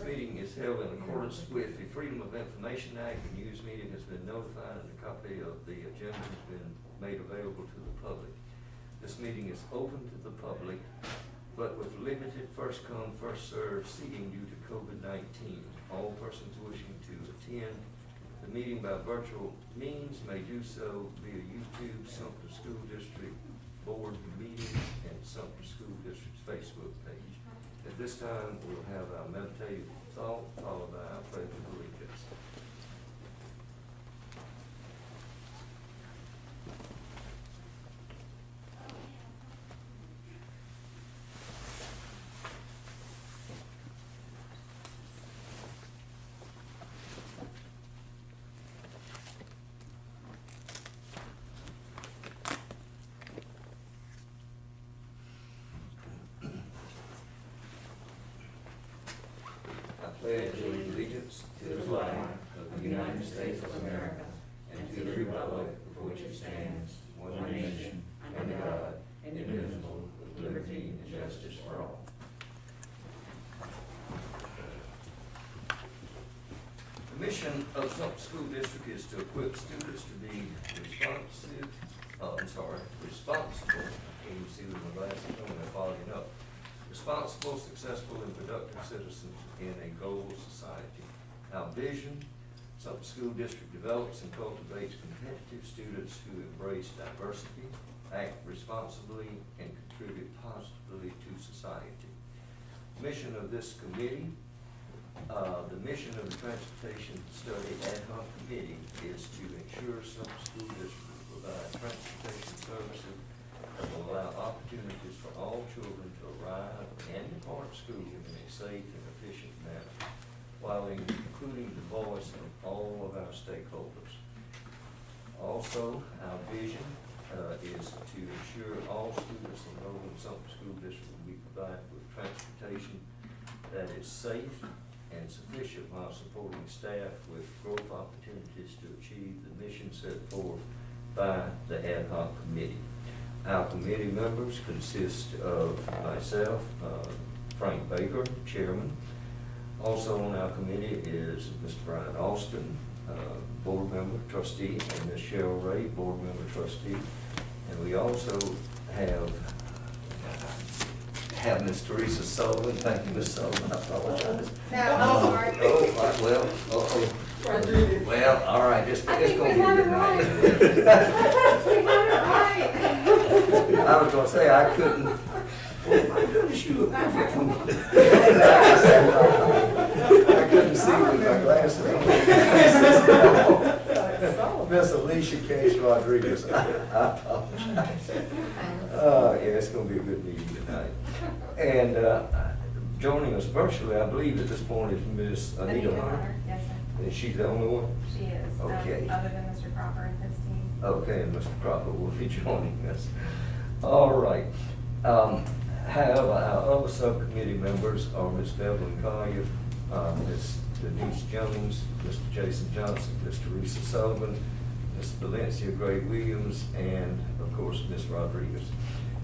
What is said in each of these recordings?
meeting is held in accordance with the Freedom of Information Act. The news media has been notified and a copy of the agenda has been made available to the public. This meeting is open to the public, but with limited first come, first served seating due to COVID-19. All persons wishing to attend the meeting by virtual means may do so via YouTube, Sumter School District Board Meetings, and Sumter School District's Facebook page. At this time, we'll have our meditative thought followed by our pledge of allegiance. I pledge allegiance to the flag of the United States of America and to the republic for which it stands, one nation, under God, indivisible, with liberty and justice for all. The mission of Sumter School District is to equip students to be responsible. Can you see with my glasses on? They're fogging up. Responsible, successful, and productive citizens in a global society. Our vision: Sumter School District develops and cultivates competitive students who embrace diversity, act responsibly, and contribute positively to society. Mission of this committee: the mission of the Transportation Study Ad Hoc Committee is to ensure Sumter School District will provide transportation services that will allow opportunities for all children to arrive and depart school in a safe and efficient manner, while including the voice of all of our stakeholders. Also, our vision is to ensure all students enrolled in Sumter School District will be provided with transportation that is safe and sufficient while supporting staff with growth opportunities to achieve the mission set forth by the ad hoc committee. Our committee members consist of myself, Frank Baker, chairman. Also on our committee is Mr. Brian Austin, board member, trustee, and Ms. Cheryl Ray, board member, trustee. And we also have Ms. Teresa Sullivan. Thank you, Ms. Sullivan. I apologize. No, I'm sorry. Well, all right, it's gonna be a good night. We have it right. I was gonna say, I couldn't, my goodness, you look perfect from I couldn't see with my glasses on. Miss Alicia Case Rodriguez, I apologize. Yeah, it's gonna be a good meeting tonight. And joining us virtually, I believe at this point, is Miss Anita Hunter. Yes, sir. Is she the only one? She is. Okay. Other than Mr. Cropper and his team. Okay, and Mr. Cropper will be joining us. All right. However, our other subcommittee members are Ms. Devlin Collier, Ms. Denise Jones, Mr. Jason Johnson, Ms. Teresa Sullivan, Ms. Valencia Gray Williams, and of course, Ms. Rodriguez.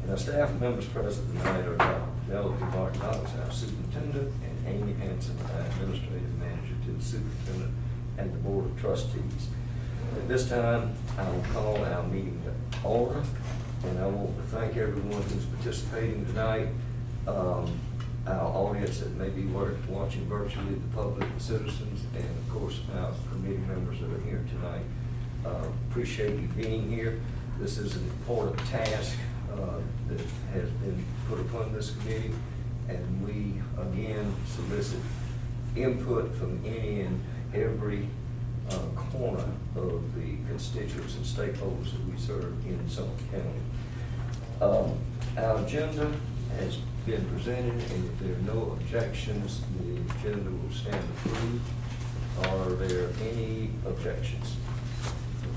And our staff members present tonight are Dr. Penelope Martin Knox, our superintendent, and Amy Hanson, our administrative manager to the superintendent and the board of trustees. At this time, I will call our meeting to order, and I want to thank everyone who's participating tonight, our audience that may be watching virtually, the public, the citizens, and of course our committee members that are here tonight. Appreciate you being here. This is an important task that has been put upon this committee, and we again solicit input from any and every corner of the constituents and stakeholders that we serve in Sumter County. Our agenda has been presented, and if there are no objections, the agenda will stand approved. Are there any objections?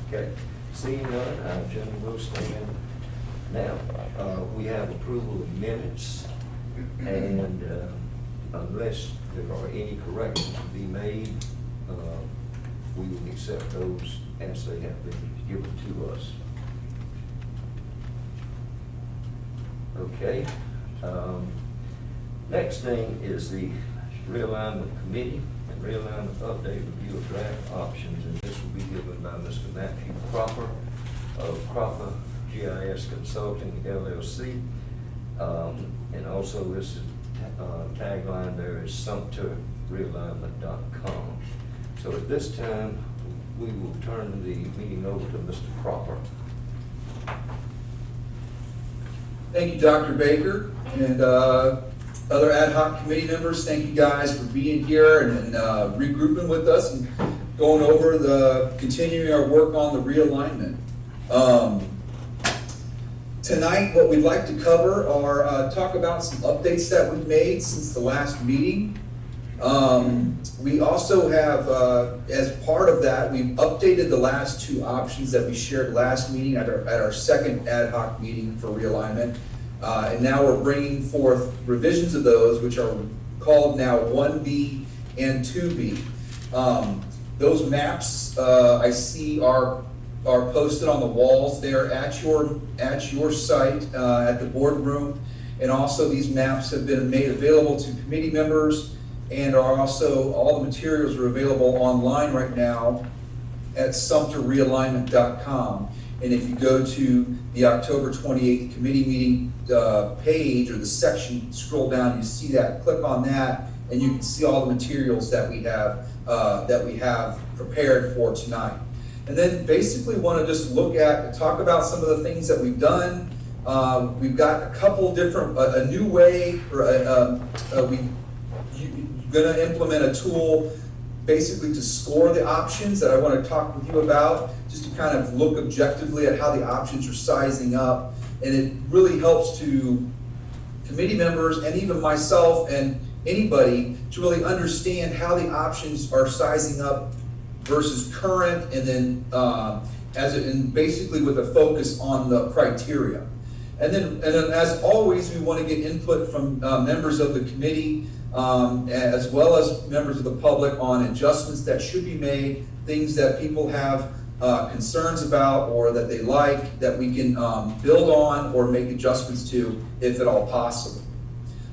Okay, seeing none, our agenda will stand. Now, we have approval of minutes, and unless there are any corrections to be made, we will accept those as they have been given to us. Okay. Next thing is the Realignment Committee and Realignment Update Review of Draft Options, and this will be given by Mr. Matthew Cropper of Cropper GIS Consulting LLC. And also this is, tagline there is SumterRealignment.com. So at this time, we will turn the meeting over to Mr. Cropper. Thank you, Dr. Baker, and other ad hoc committee members. Thank you guys for being here and regrouping with us and going over continuing our work on the realignment. Tonight, what we'd like to cover are talk about some updates that we've made since the last meeting. We also have, as part of that, we've updated the last two options that we shared last meeting at our second ad hoc meeting for realignment. And now we're bringing forth revisions of those, which are called now 1B and 2B. Those maps I see are posted on the walls there at your site at the boardroom, and also these maps have been made available to committee members, and are also, all the materials are available online right now at SumterRealignment.com. And if you go to the October 28th committee meeting page or the section, scroll down, you see that, click on that, and you can see all the materials that we have prepared for tonight. And then basically want to just look at and talk about some of the things that we've done. We've got a couple different, a new way, we're going to implement a tool basically to score the options that I want to talk with you about, just to kind of look objectively at how the options are sizing up. And it really helps to committee members and even myself and anybody to really understand how the options are sizing up versus current, and then and basically with a focus on the criteria. And then as always, we want to get input from members of the committee as well as members of the public on adjustments that should be made, things that people have concerns about or that they like, that we can build on or make adjustments to if at all possible.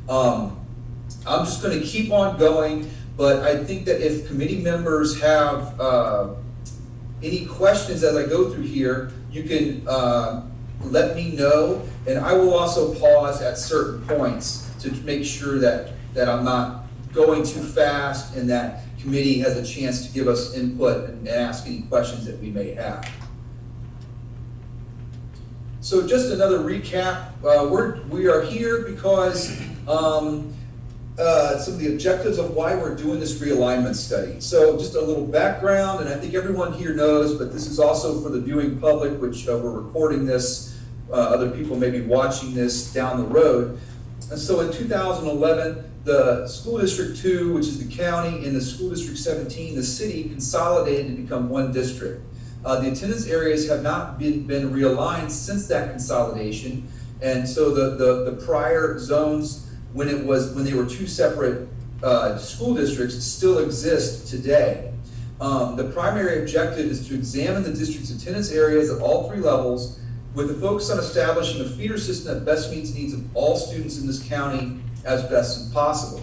I'm just going to keep on going, but I think that if committee members have any questions as I go through here, you can let me know, and I will also pause at certain points to make sure that I'm not going too fast and that committee has a chance to give us input and ask any questions that we may have. So just another recap, we are here because some of the objectives of why we're doing this realignment study. So just a little background, and I think everyone here knows, but this is also for the viewing public, which we're recording this. Other people may be watching this down the road. And so in 2011, the School District 2, which is the county, and the School District 17, the city, consolidated to become one district. The attendance areas have not been realigned since that consolidation, and so the prior zones, when they were two separate school districts, still exist today. The primary objective is to examine the district's attendance areas at all three levels, with a focus on establishing a feeder system that best meets the needs of all students in this county as best as possible.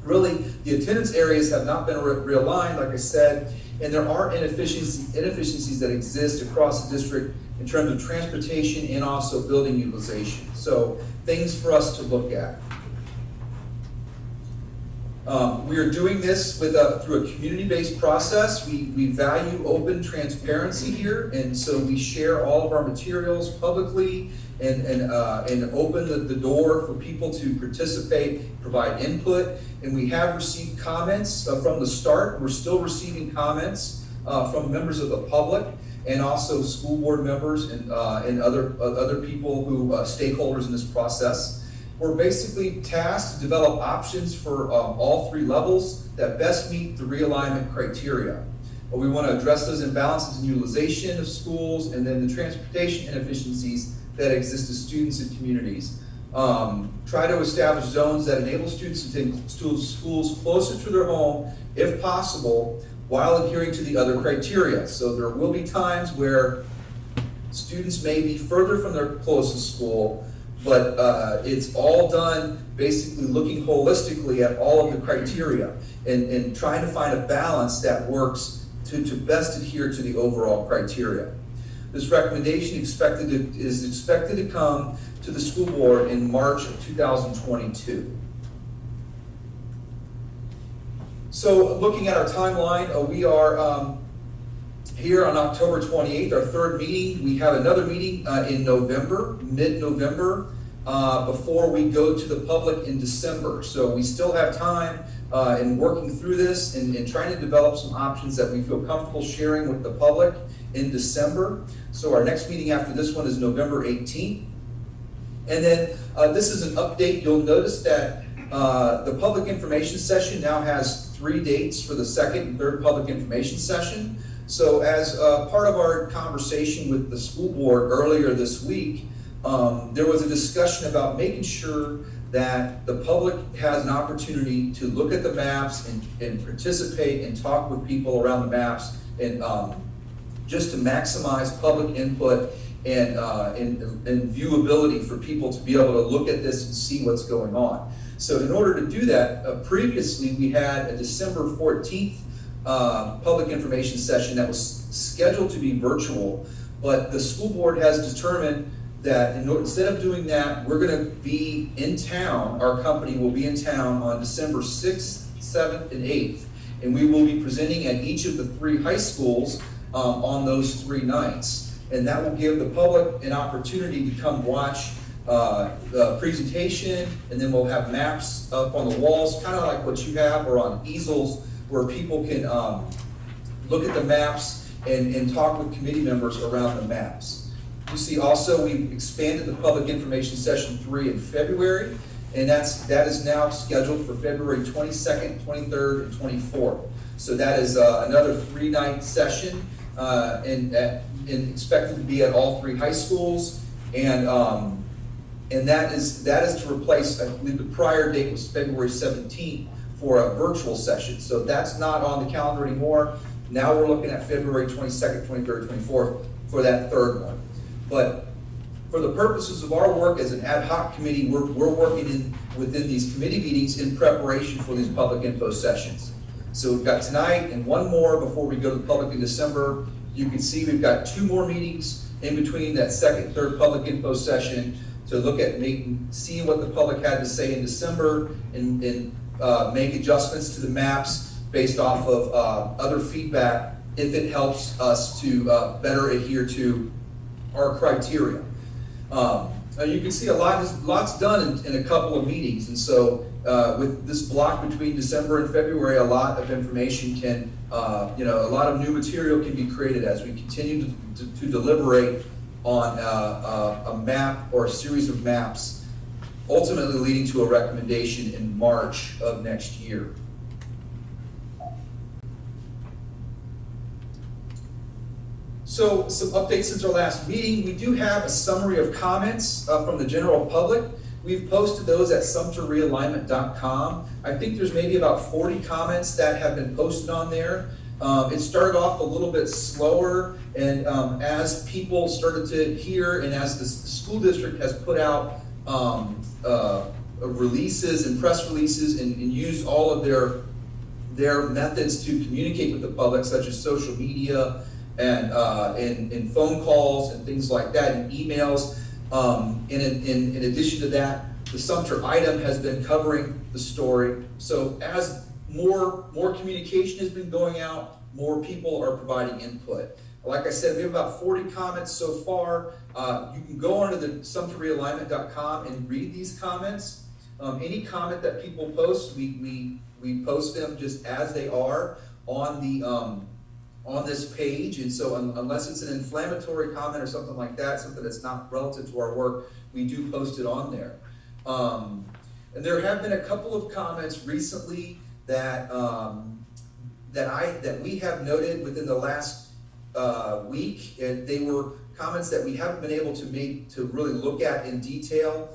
Really, the attendance areas have not been realigned, like I said, and there are inefficiencies that exist across the district in terms of transportation and also building utilization. So things for us to look at. We are doing this through a community-based process. We value open transparency here, and so we share all of our materials publicly and open the door for people to participate, provide input. And we have received comments from the start. We're still receiving comments from members of the public and also school board members and other people who stakeholders in this process. We're basically tasked to develop options for all three levels that best meet the realignment criteria. But we want to address those imbalances in utilization of schools and then the transportation inefficiencies that exist as students and communities. Try to establish zones that enable students to attend schools closer to their home, if possible, while adhering to the other criteria. So there will be times where students may be further from their closest school, but it's all done basically looking holistically at all of the criteria and trying to find a balance that works to best adhere to the overall criteria. This recommendation is expected to come to the school board in March of 2022. So looking at our timeline, we are here on October 28th, our third meeting. We have another meeting in November, mid-November, before we go to the public in December. So we still have time in working through this and trying to develop some options that we feel comfortable sharing with the public in December. So our next meeting after this one is November 18th. And then this is an update. You'll notice that the public information session now has 3 dates for the second and third public information session. So as part of our conversation with the school board earlier this week, there was a discussion about making sure that the public has an opportunity to look at the maps and participate and talk with people around the maps and just to maximize public input and viewability for people to be able to look at this and see what's going on. So in order to do that, previously we had a December 14th public information session that was scheduled to be virtual, but the school board has determined that instead of doing that, we're going to be in town. Our company will be in town on December 6th, 7th, and 8th, and we will be presenting at each of the 3 high schools on those 3 nights. And that will give the public an opportunity to come watch the presentation, and then we'll have maps up on the walls, kind of like what you have, or on easels, where people can look at the maps and talk with committee members around the maps. You see also we've expanded the public information session 3 in February, and that is now scheduled for February 22nd, 23rd, and 24th. So that is another 3-night session and expected to be at all 3 high schools, and that is to replace, I believe the prior date was February 17th for a virtual session. So that's not on the calendar anymore. Now we're looking at February 22nd, 23rd, 24th for that third one. But for the purposes of our work as an ad hoc committee, we're working within these committee meetings in preparation for these public info sessions. So we've got tonight and one more before we go to the public in December. You can see we've got 2 more meetings in between that second, third public info session to look at seeing what the public had to say in December and make adjustments to the maps based off of other feedback if it helps us to better adhere to our criteria. You can see lots done in a couple of meetings, and so with this block between December and February, a lot of information can, a lot of new material can be created as we continue to deliberate on a map or a series of maps, ultimately leading to a recommendation in March of next year. So some updates since our last meeting. We do have a summary of comments from the general public. We've posted those at sumterrealignment.com. I think there's maybe about 40 comments that have been posted on there. It started off a little bit slower, and as people started to hear, and as the school district has put out releases and press releases and used all of their methods to communicate with the public, such as social media and phone calls and things like that, and emails. In addition to that, the Sumter item has been covering the story. So as more communication has been going out, more people are providing input. Like I said, we have about 40 comments so far. You can go onto the sumterrealignment.com and read these comments. Any comment that people post, we post them just as they are on the on this page, and so unless it's an inflammatory comment or something like that, something that's not relative to our work, we do post it on there. And there have been a couple of comments recently that that we have noted within the last week, and they were comments that we haven't been able to really look at in detail.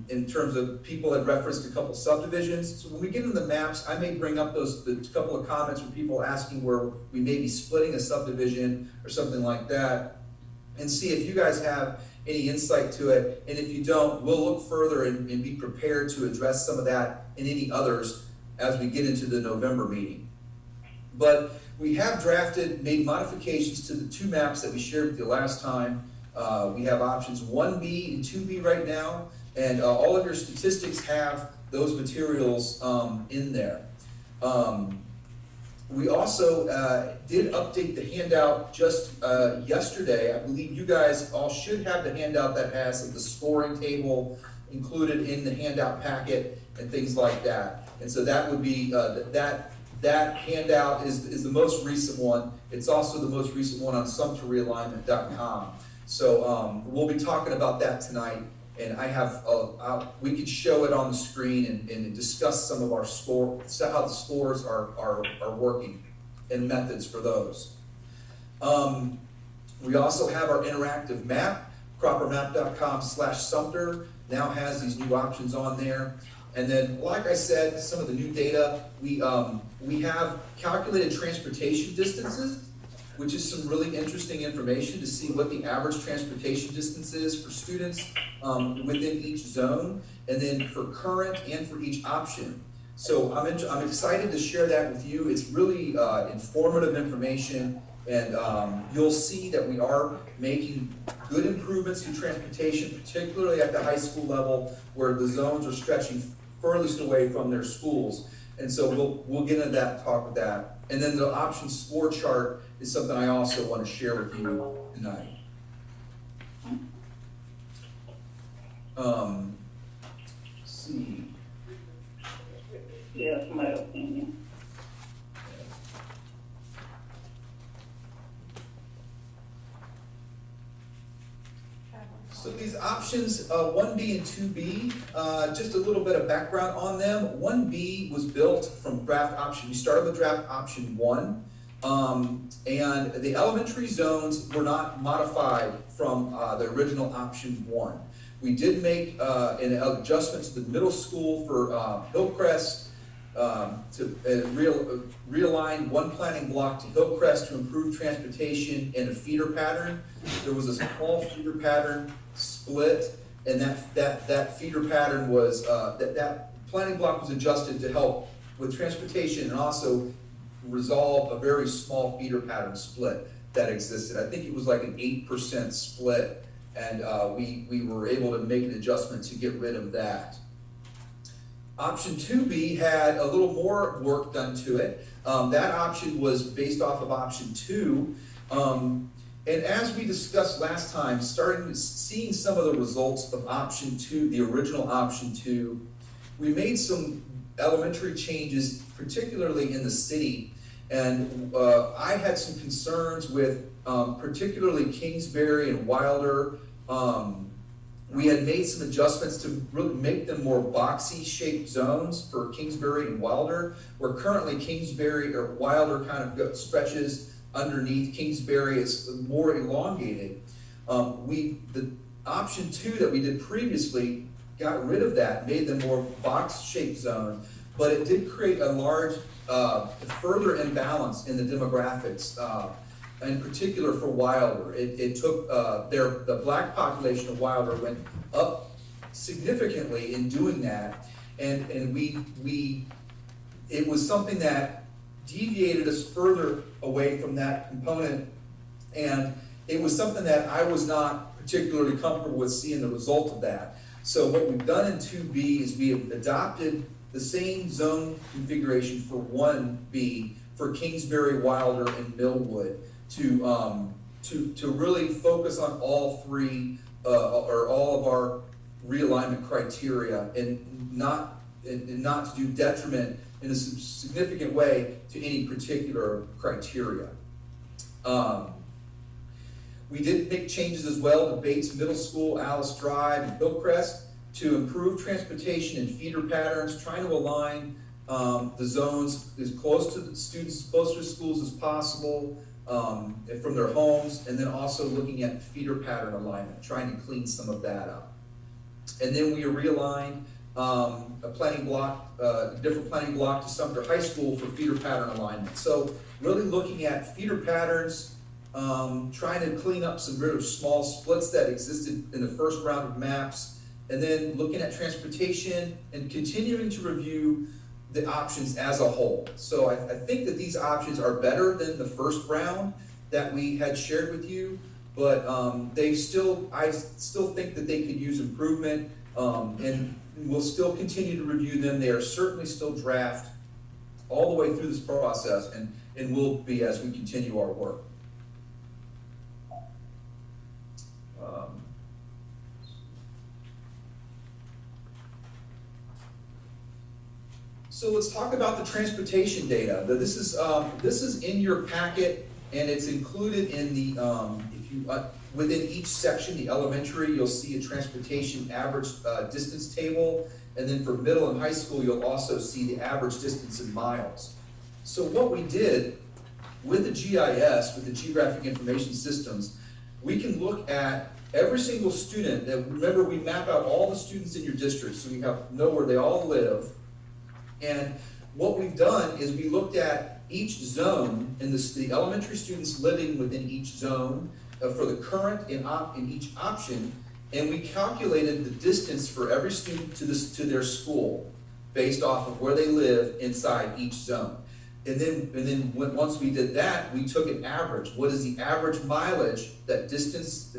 In terms of people had referenced a couple subdivisions. So when we get into the maps, I may bring up the couple of comments from people asking where we may be splitting a subdivision or something like that. and see if you guys have any insight to it. And if you don't, we'll look further and be prepared to address some of that and any others as we get into the November meeting. But we have made modifications to the 2 maps that we shared with you last time. We have options 1B and 2B right now, and all of your statistics have those materials in there. We also did update the handout just yesterday. I believe you guys all should have the handout that has the scoring table included in the handout packet and things like that. And so that would be, that handout is the most recent one. It's also the most recent one on sumterrealignment.com. So we'll be talking about that tonight. And I have, we could show it on the screen and discuss some of our how the scores are working and methods for those. We also have our interactive map, croppermap.com/Sumter now has these new options on there. And then, like I said, some of the new data, we have calculated transportation distances, which is some really interesting information to see what the average transportation distance is for students within each zone, and then for current and for each option. So I'm excited to share that with you. It's really informative information, and you'll see that we are making good improvements in transportation, particularly at the high school level, where the zones are stretching furthest away from their schools. And so we'll get into that, talk with that. And then the option score chart is something I also want to share with you tonight. Let's see. Yes, my opinion. So these options, 1B and 2B, just a little bit of background on them. 1B was built from draft option. We started with draft option 1, and the elementary zones were not modified from the original option 1. We did make an adjustment to the middle school for Hillcrest to realign one planning block to Hillcrest to improve transportation and a feeder pattern. There was a small feeder pattern split, and that feeder pattern was that planning block was adjusted to help with transportation and also resolve a very small feeder pattern split that existed. I think it was like an 8% split, and we were able to make an adjustment to get rid of that. Option 2B had a little more work done to it. That option was based off of option 2. And as we discussed last time, seeing some of the results of option 2, the original option 2, we made some elementary changes, particularly in the city. And I had some concerns with particularly Kingsbury and Wilder. We had made some adjustments to really make them more boxy shaped zones for Kingsbury and Wilder, where currently Kingsbury or Wilder kind of stretches underneath. Kingsbury is more elongated. The option 2 that we did previously got rid of that, made them more box-shaped zone, but it did create a large further imbalance in the demographics, in particular for Wilder. It took the black population of Wilder went up significantly in doing that, and it was something that deviated us further away from that component, and it was something that I was not particularly comfortable with seeing the result of that. So what we've done in 2B is we have adopted the same zone configuration for 1B for Kingsbury, Wilder, and Millwood to really focus on all three or all of our realignment criteria and not to do detriment in a significant way to any particular criteria. We did make changes as well to Bates Middle School, Alice Drive, and Hillcrest to improve transportation and feeder patterns, trying to align the zones as close to the students, as close to the schools as possible from their homes, and then also looking at feeder pattern alignment, trying to clean some of that up. And then we realigned a planning block, a different planning block to Sumter High School for feeder pattern alignment. So really looking at feeder patterns trying to clean up some very small splits that existed in the first round of maps, and then looking at transportation and continuing to review the options as a whole. So I think that these options are better than the first round that we had shared with you, but I still think that they could use improvement, and we'll still continue to review them. They are certainly still draft all the way through this process, and will be as we continue our work. So let's talk about the transportation data. This is in your packet, and it's included in the within each section. The elementary, you'll see a transportation average distance table, and then for middle and high school, you'll also see the average distance in miles. So what we did with the GIS, with the Geographic Information Systems, we can look at every single student. That, remember, we map out all the students in your district, so we know where they all live. And what we've done is we looked at each zone and the elementary students living within each zone for the current in each option, and we calculated the distance for every student to their school based off of where they live inside each zone. And then once we did that, we took an average. What is the average mileage, that distance,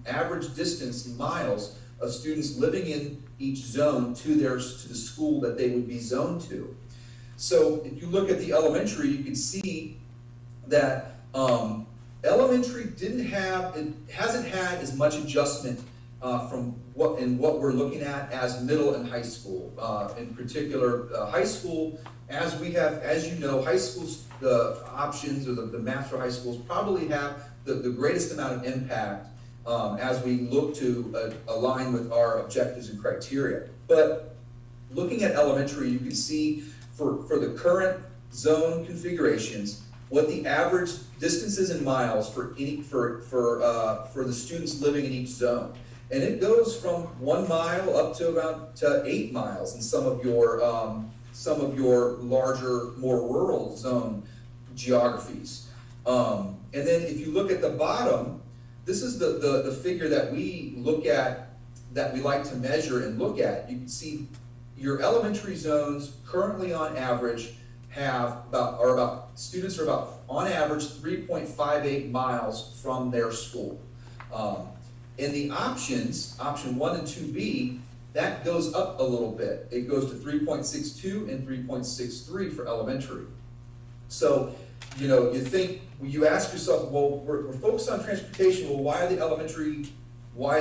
average distance in miles of students living in each zone to the school that they would be zoned to? So if you look at the elementary, you can see that elementary hasn't had as much adjustment from what we're looking at as middle and high school. In particular, high school, as you know, high schools, the options or the maps for high schools probably have the greatest amount of impact as we look to align with our objectives and criteria. But looking at elementary, you can see for the current zone configurations, what the average distances in miles for the students living in each zone. And it goes from 1 mile up to about 8 miles in some of your larger, more rural zone geographies. And then if you look at the bottom, this is the figure that we look at, that we like to measure and look at. You can see your elementary zones currently on average students are about on average 3.58 miles from their school. In the options, option 1 and 2B, that goes up a little bit. It goes to 3.62 and 3.63 for elementary. So, you ask yourself, well, we're focused on transportation. Well, why is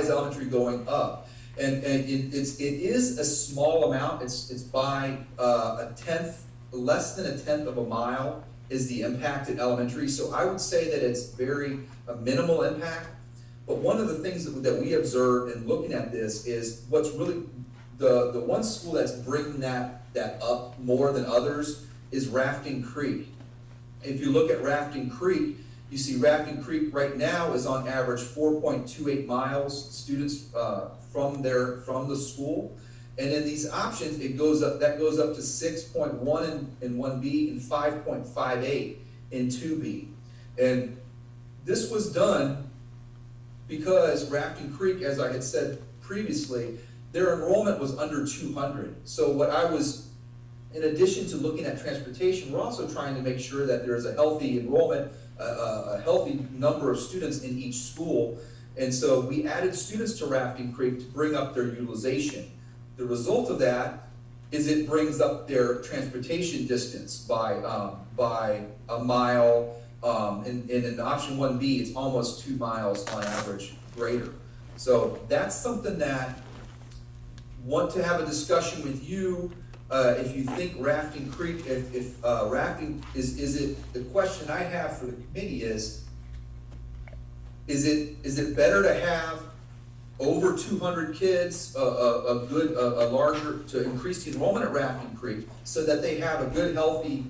elementary going up? And it is a small amount. It's by less than a tenth of a mile is the impact at elementary. So I would say that it's a minimal impact. But one of the things that we observed in looking at this is what's really the one school that's bringing that up more than others is Rafting Creek. If you look at Rafting Creek, you see Rafting Creek right now is on average 4.28 miles students from the school. And in these options, that goes up to 6.1 in 1B and 5.58 in 2B. And this was done because Rafting Creek, as I had said previously, their enrollment was under 200. So in addition to looking at transportation, we're also trying to make sure that there's a healthy enrollment, a healthy number of students in each school. And so we added students to Rafting Creek to bring up their utilization. The result of that is it brings up their transportation distance by a mile, and in option 1B, it's almost 2 miles on average greater. So that's something that want to have a discussion with you. If you think Rafting Creek, if rafting is it, the question I have for the committee is it better to have over 200 kids, larger, to increase the enrollment at Rafting Creek so that they have a good, healthy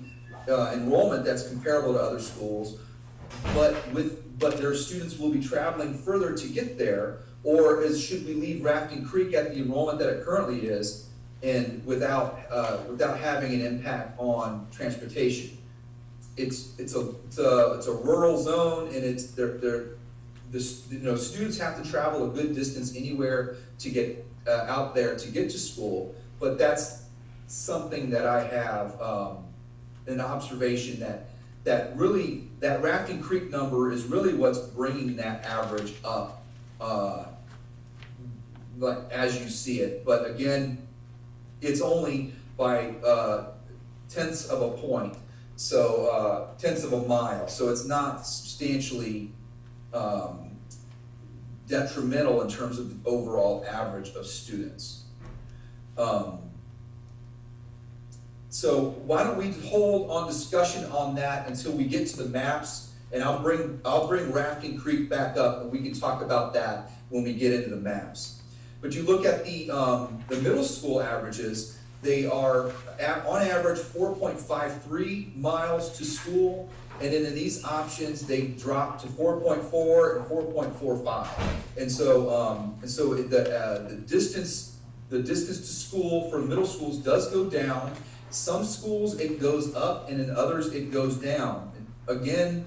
enrollment that's comparable to other schools, but their students will be traveling further to get there, or should we leave Rafting Creek at the enrollment that it currently is, and without having an impact on transportation? it's a rural zone, and students have to travel a good distance anywhere to get out there to get to school. But that's something that I have an observation that really that Rafting Creek number is really what's bringing that average up, like as you see it. But again, it's only by tenths of a point, so tenths of a mile. So it's not substantially detrimental in terms of the overall average of students. So why don't we hold on discussion on that until we get to the maps, and I'll bring Rafting Creek back up, and we can talk about that when we get into the maps. But you look at the middle school averages, they are on average 4.53 miles to school, and then in these options they drop to 4.4 and 4.45. And so the distance to school for middle schools does go down. Some schools it goes up, and in others it goes down. And again,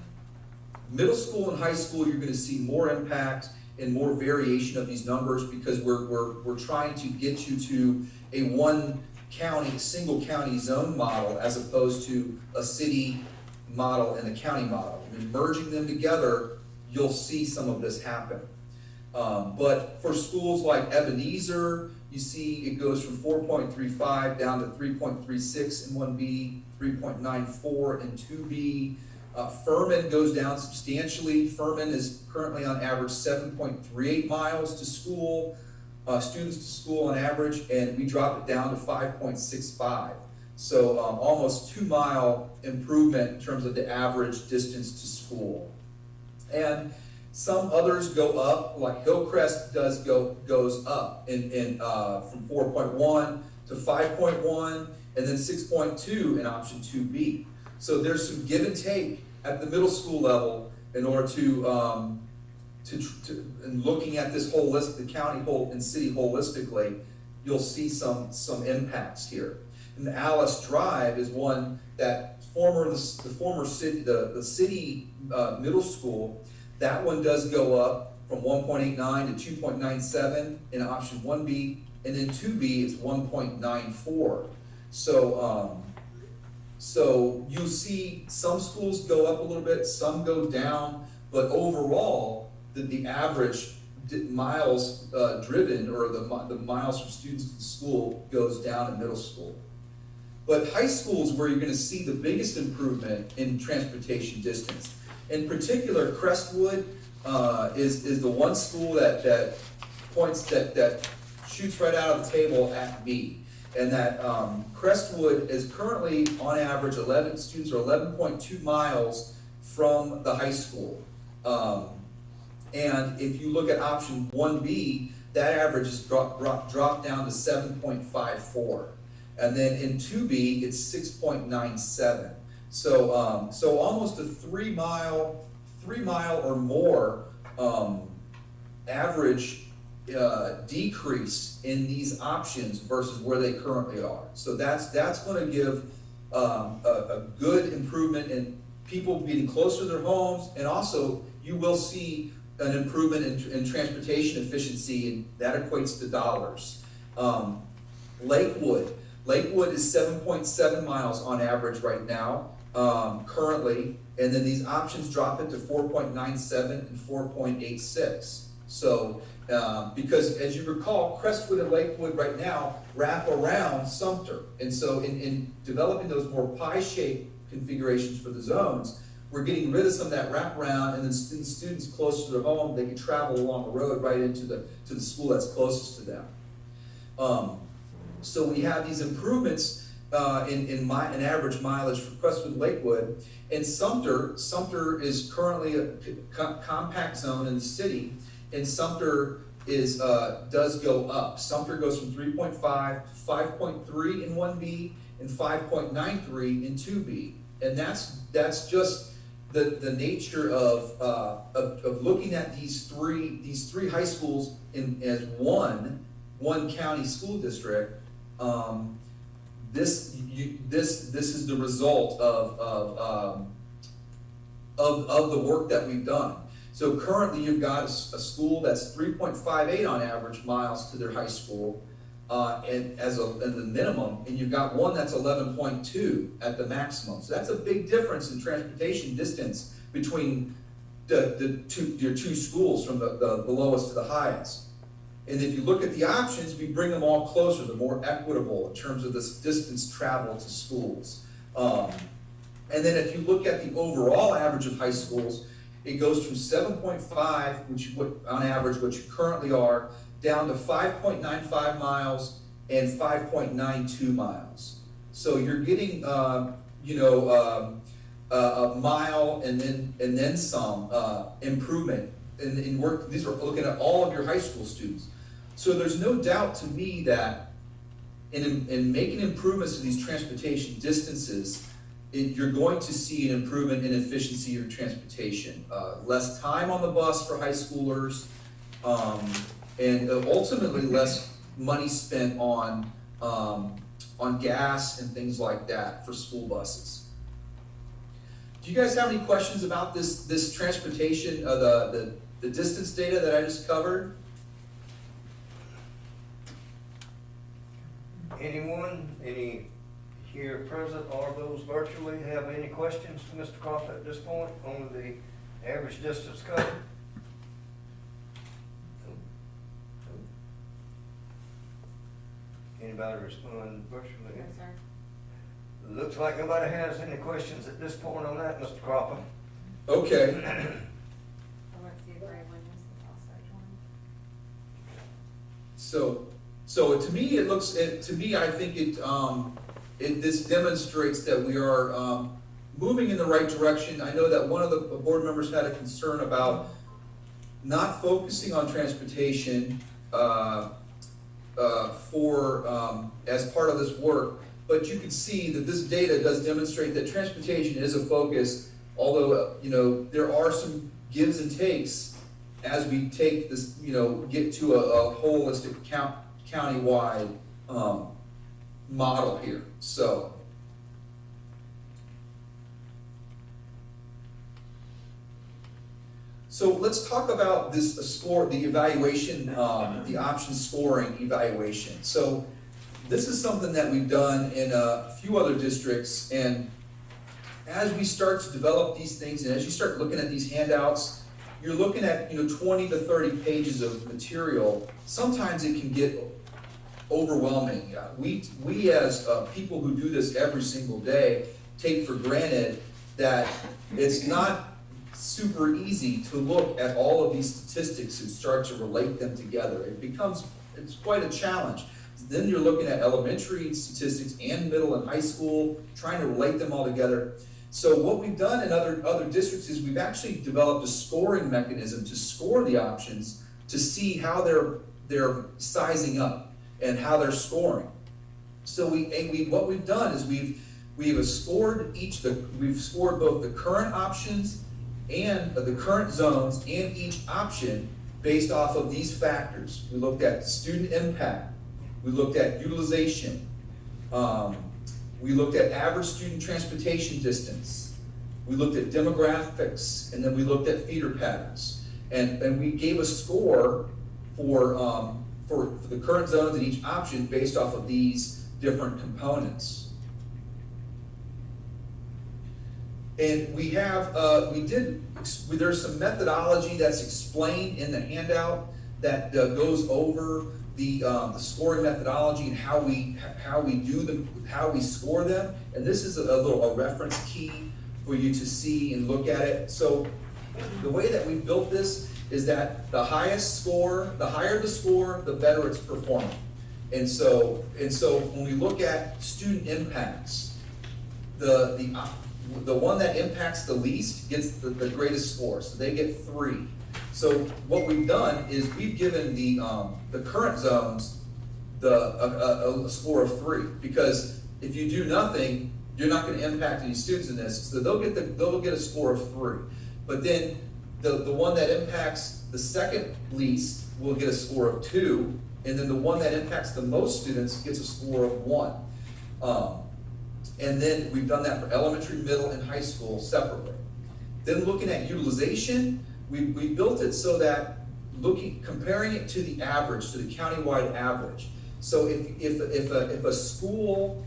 middle school and high school, you're going to see more impact and more variation of these numbers because we're trying to get you to a single county zone model as opposed to a city model and a county model. And merging them together, you'll see some of this happen. But for schools like Ebenezer, you see it goes from 4.35 down to 3.36 in 1B, 3.94 in 2B. Furman goes down substantially. Furman is currently on average 7.38 miles to school, students to school on average, and we drop it down to 5.65. So almost 2 mile improvement in terms of the average distance to school. And some others go up, like Hillcrest goes up from 4.1 to 5.1, and then 6.2 in option 2B. So there's some give and take at the middle school level in order to in looking at this whole list, the county whole and city holistically, you'll see some impacts here. And the Alice Drive is one that the former city, the city middle school. That one does go up from 1.89 to 2.97 in option 1B, and then 2B it's 1.94. So you see some schools go up a little bit, some go down, but overall the average miles driven, or the miles from students to school, goes down in middle school. But high school is where you're going to see the biggest improvement in transportation distance. In particular, Crestwood is the one school that shoots right out of the table at B. And that Crestwood is currently on average students are 11.2 miles from the high school. And if you look at option 1B, that average is dropped down to 7.54. And then in 2B, it's 6.97. So almost a 3 mile or more average decrease in these options versus where they currently are. So that's going to give a good improvement in people getting closer to their homes, and also you will see an improvement in transportation efficiency, and that equates to dollars. Lakewood is 7.7 miles on average right now, currently, and then these options drop it to 4.97 and 4.86. So, because as you recall, Crestwood and Lakewood right now wrap around Sumter, and so in developing those more pie-shaped configurations for the zones, we're getting rid of some of that wraparound, and then students closer to their home, they can travel along the road right into the school that's closest to them. So we have these improvements in average mileage for Crestwood and Lakewood. And Sumter is currently a compact zone in the city, and Sumter does go up. Sumter goes from 3.5 to 5.3 in 1B and 5.93 in 2B. And that's just the nature of looking at these three high schools as one county school district. this is the result of the work that we've done. So currently you've got a school that's 3.58 on average miles to their high school, and the minimum, and you've got one that's 11.2 at the maximum. So that's a big difference in transportation distance between your two schools, from the lowest to the highest. And if you look at the options, we bring them all closer, they're more equitable in terms of this distance traveled to schools. And then if you look at the overall average of high schools, it goes from 7.5, on average, which you currently are, down to 5.95 miles and 5.92 miles. So you're getting, a mile and then some improvement. And these are looking at all of your high school students. So there's no doubt to me that in making improvements to these transportation distances, you're going to see an improvement in efficiency of transportation. Less time on the bus for high schoolers, and ultimately less money spent on gas and things like that for school buses. Do you guys have any questions about this transportation, the distance data that I just covered? Anyone, any here present or those virtually have any questions to Mr. Crawford at this point on the average distance covered? Anybody respond virtually? Yes, sir. Looks like nobody has any questions at this point on that, Mr. Crawford. Okay. So let's see if Ray Williams is also joined. So to me, I think this demonstrates that we are moving in the right direction. I know that one of the board members had a concern about not focusing on transportation as part of this work, but you can see that this data does demonstrate that transportation is a focus, although there are some gives and takes as we take this, get to a holistic county-wide model here. So let's talk about this score, the evaluation, the option scoring evaluation. So this is something that we've done in a few other districts, and as we start to develop these things, and as you start looking at these handouts, you're looking at 20 to 30 pages of material. Sometimes it can get overwhelming. We as people who do this every single day take for granted that it's not super easy to look at all of these statistics and start to relate them together. It's quite a challenge. Then you're looking at elementary statistics and middle and high school, trying to relate them all together. So what we've done in other districts is we've actually developed a scoring mechanism to score the options to see how they're sizing up and how they're scoring. So what we've done is we've scored both the current options and the current zones and each option based off of these factors. We looked at student impact, we looked at utilization, we looked at average student transportation distance, we looked at demographics, and then we looked at feeder patterns. And we gave a score for the current zones and each option based off of these different components. And there's some methodology that's explained in the handout that goes over the scoring methodology and how we score them. And this is a reference key for you to see and look at it. So the way that we built this is that the higher the score, the better it's performing. And so when we look at student impacts, the one that impacts the least gets the greatest score, so they get 3. So what we've done is we've given the current zones a score of 3, because if you do nothing, you're not going to impact any students in this, so they'll get a score of 3. But then the one that impacts the second least will get a score of 2, and then the one that impacts the most students gets a score of 1. And then we've done that for elementary, middle, and high school separately. Then looking at utilization, we built it so that comparing it to the average, to the countywide average. So if a school,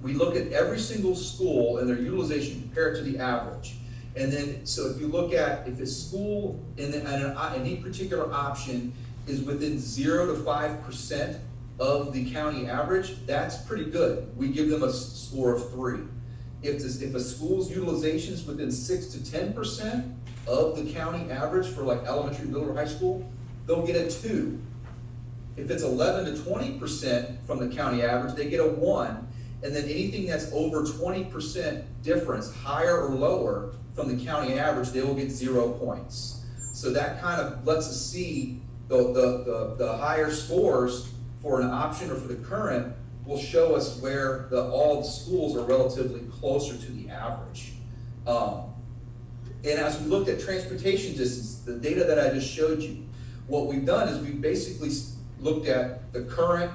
we look at every single school and their utilization compared to the average. And then, so if you look at, if a school in any particular option is within 0 to 5% of the county average, that's pretty good. We give them a score of 3. If a school's utilization is within 6 to 10% of the county average for like elementary, middle, or high school, they'll get a 2. If it's 11 to 20% from the county average, they get a 1. And then anything that's over 20% difference, higher or lower from the county average, they will get 0 points. So that kind of lets us see the higher scores for an option or for the current will show us where all the schools are relatively closer to the average. And as we looked at transportation distance, the data that I just showed you, what we've done is we've basically looked at the current,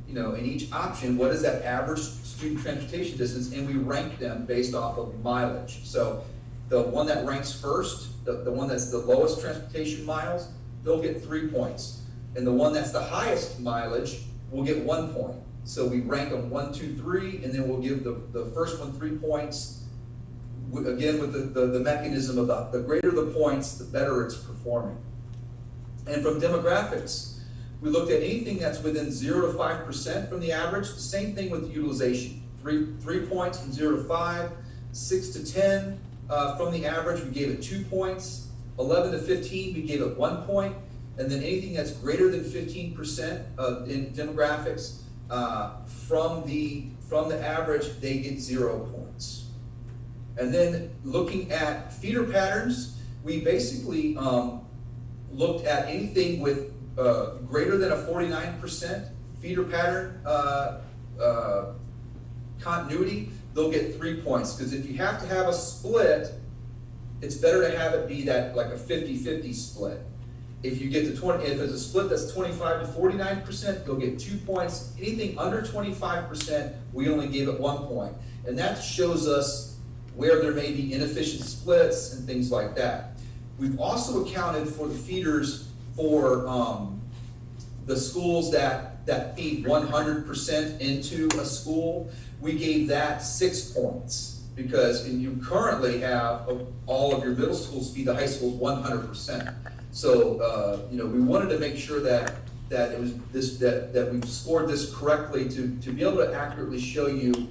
in each option, what is that average student transportation distance, and we rank them based off of mileage. So the one that ranks first, the one that's the lowest transportation miles, they'll get 3 points. And the one that's the highest mileage will get 1 point. So we rank them 1, 2, 3, and then we'll give the first one 3 points. Again, with the mechanism of the greater the points, the better it's performing. And from demographics, we looked at anything that's within 0 to 5% from the average. The same thing with utilization. 3 points from 0 to 5, 6 to 10 from the average, we gave it 2 points. 11 to 15, we gave it 1 point. And then anything that's greater than 15% in demographics from the average, they get 0 points. And then looking at feeder patterns, we basically looked at anything with greater than a 49% feeder pattern continuity, they'll get 3 points. Because if you have to have a split, it's better to have it be that like a 50-50 split. If you get to if it's a split that's 25 to 49%, you'll get 2 points. Anything under 25%, we only gave it 1 point. And that shows us where there may be inefficient splits and things like that. We've also accounted for the feeders for the schools that feed 100% into a school. We gave that 6 points because you currently have all of your middle schools feed the high schools 100%. So we wanted to make sure that it was that we've scored this correctly to be able to accurately show you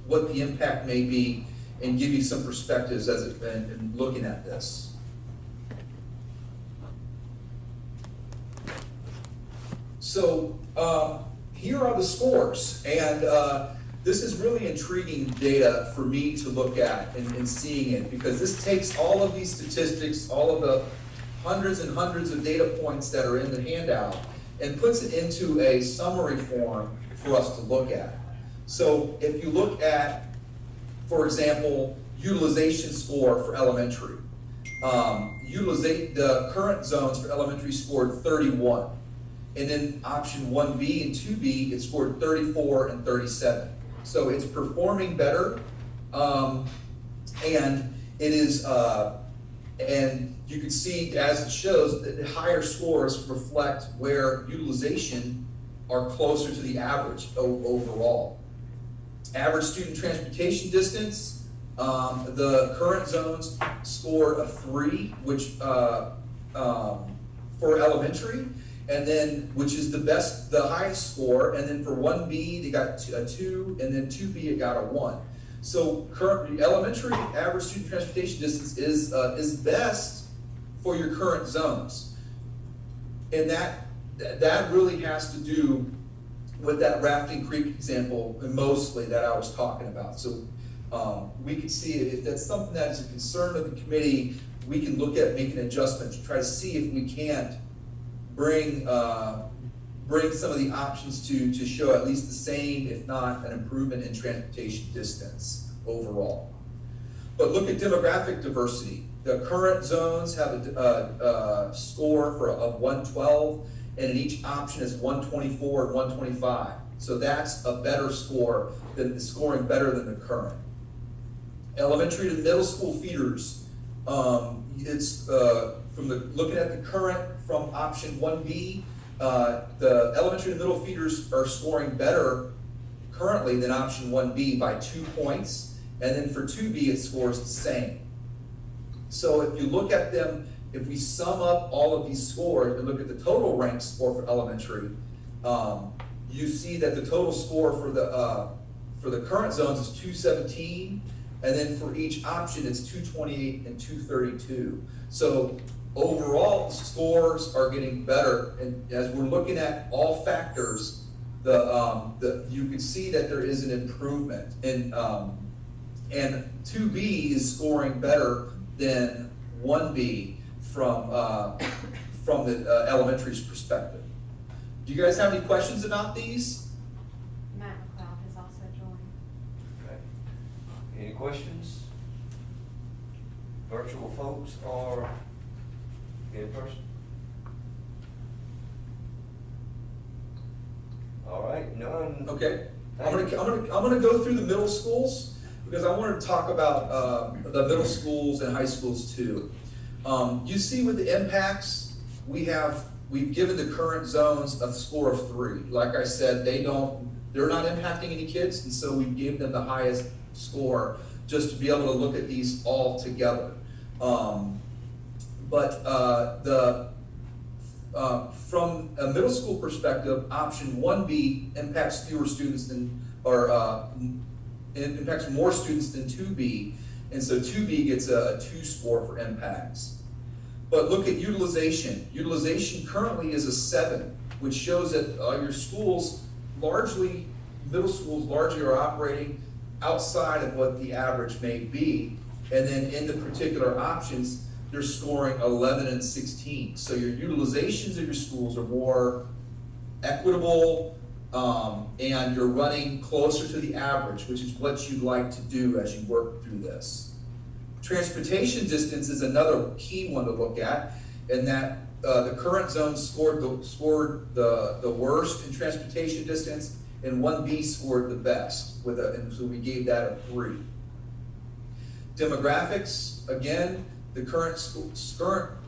what the impact may be and give you some perspectives as in looking at this. So here are the scores, and this is really intriguing data for me to look at and seeing it, because this takes all of these statistics, all of the hundreds and hundreds of data points that are in the handout, and puts it into a summary form for us to look at. So if you look at, for example, utilization score for elementary, the current zones for elementary scored 31. And then option 1B and 2B, it scored 34 and 37. So it's performing better, and it is, and you can see as it shows that the higher scores reflect where utilization are closer to the average overall. Average student transportation distance, the current zones scored a 3, which for elementary, and then which is the highest score, and then for 1B they got a 2, and then 2B it got a 1. So currently elementary average student transportation distance is best for your current zones, and that really has to do with that Rafting Creek example mostly that I was talking about. So we can see if that's something that is a concern of the committee, we can look at making adjustments to try to see if we can't bring some of the options to show at least the same, if not an improvement in transportation distance overall. But look at demographic diversity. The current zones have a score of 112, and in each option is 124 and 125. So that's a better score than the scoring better than the current. Elementary to middle school feeders, it's from the looking at the current from option 1B, the elementary to middle feeders are scoring better currently than option 1B by 2 points, and then for 2B it scores the same. So if you look at them, if we sum up all of these scores and look at the total rank score for elementary, you see that the total score for the current zones is 217, and then for each option it's 228 and 232. So overall, the scores are getting better, and as we're looking at all factors, you can see that there is an improvement, and 2B is scoring better than 1B from the elementary's perspective. Do you guys have any questions about these? Matt McLeod has also joined. Okay. Any questions? Virtual folks or in person? All right, none. Okay, I'm gonna go through the middle schools because I want to talk about the middle schools and high schools too. You see with the impacts, we've given the current zones a score of 3. Like I said, they're not impacting any kids, and so we gave them the highest score just to be able to look at these all together. From a middle school perspective, option 1B impacts fewer students than, it impacts more students than 2B, and so 2B gets a 2 score for impacts. But look at utilization. Utilization currently is a 7, which shows that your schools, middle schools largely are operating outside of what the average may be. And then in the particular options, they're scoring 11 and 16. So your utilizations of your schools are more equitable, and you're running closer to the average, which is what you'd like to do as you work through this. Transportation distance is another key one to look at, in that the current zone scored the worst in transportation distance, and 1B scored the best, and so we gave that a 3. Demographics, again, the current zones score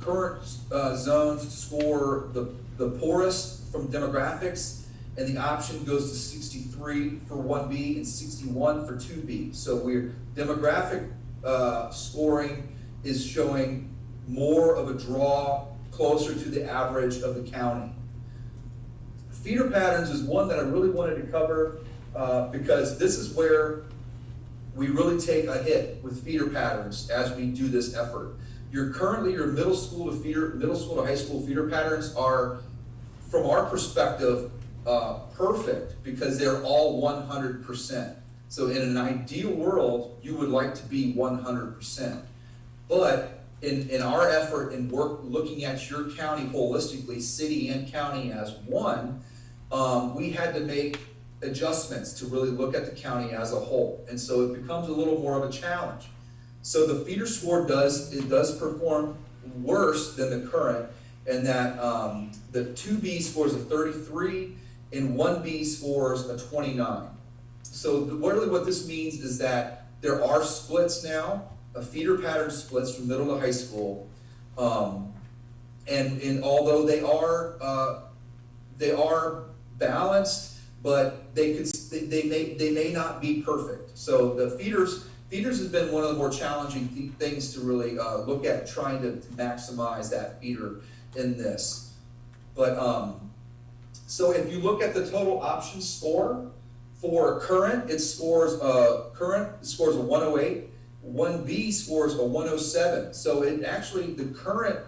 the poorest from demographics, and the option goes to 63 for 1B and 61 for 2B. So demographic scoring is showing more of a draw closer to the average of the county. Feeder patterns is one that I really wanted to cover because this is where we really take a hit with feeder patterns as we do this effort. Your middle school to high school feeder patterns are, from our perspective, perfect because they're all 100%. So in an ideal world, you would like to be 100%. But in our effort in looking at your county holistically, city and county as one, we had to make adjustments to really look at the county as a whole. And so it becomes a little more of a challenge. So the feeder score does perform worse than the current, in that the 2B scores a 33 and 1B scores a 29. So really what this means is that there are splits now, a feeder pattern splits from middle to high school, and although they are balanced, but they may not be perfect. So the feeders has been one of the more challenging things to really look at, trying to maximize that feeder in this. But so if you look at the total option score for current, it scores a 108. 1B scores a 107. So it actually, the current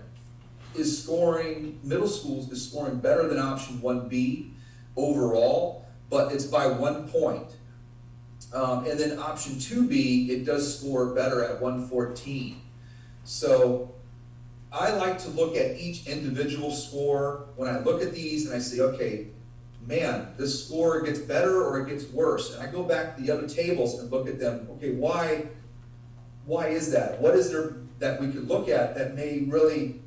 is scoring, middle schools is scoring better than option 1B overall, but it's by 1 point. And then option 2B, it does score better at 114. So I like to look at each individual score when I look at these and I say, okay, man, this score gets better or it gets worse. And I go back to the other tables and look at them. Okay, why is that? What is there that we could look at that may really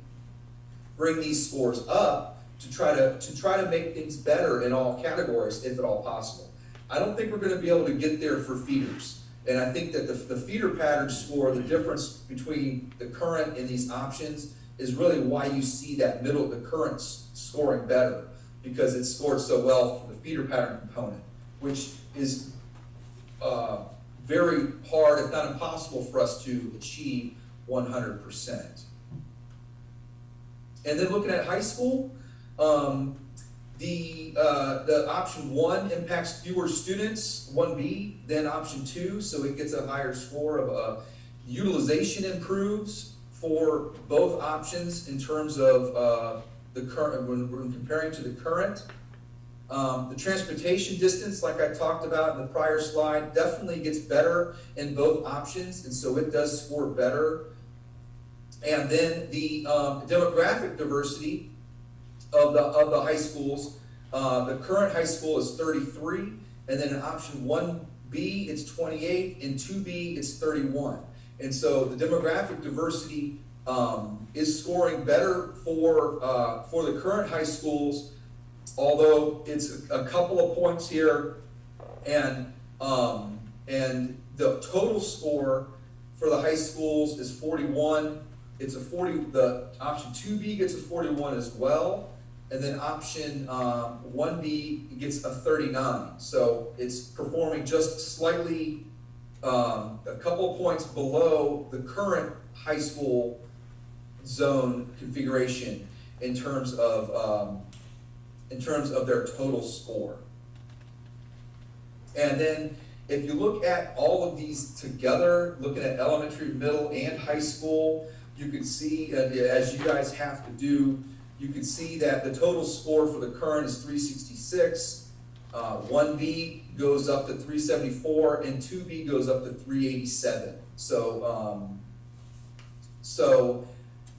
bring these scores up to try to make things better in all categories, if at all possible. I don't think we're going to be able to get there for feeders. And I think that the feeder pattern score, the difference between the current and these options, is really why you see that middle, the current scoring better, because it scored so well for the feeder pattern component, which is very hard, if not impossible, for us to achieve 100%. And then looking at high school, the option 1 impacts fewer students, 1B, than option 2, so it gets a higher score of utilization improves for both options in terms of the current, when comparing to the current. The transportation distance, like I talked about in the prior slide, definitely gets better in both options, and so it does score better. And then the demographic diversity of the high schools, the current high school is 33, and then in option 1B it's 28, and 2B it's 31. And so the demographic diversity is scoring better for the current high schools, although it's a couple of points here, and the total score for the high schools is 41. It's a 40. The option 2B gets a 41 as well, and then option 1B gets a 39. So it's performing just slightly, a couple of points below the current high school zone configuration in terms of their total score. And then if you look at all of these together, looking at elementary, middle, and high school, you can see, as you guys have to do, you can see that the total score for the current is 366, 1B goes up to 374, and 2B goes up to 387. So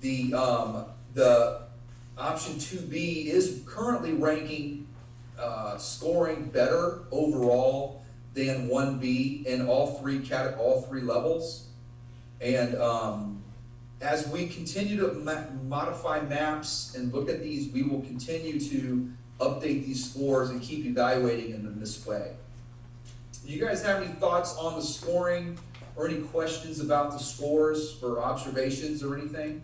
the option 2B is currently ranking, scoring better overall than 1B in all three levels. And as we continue to modify maps and look at these, we will continue to update these scores and keep evaluating them in this way. Do you guys have any thoughts on the scoring or any questions about the scores or observations or anything?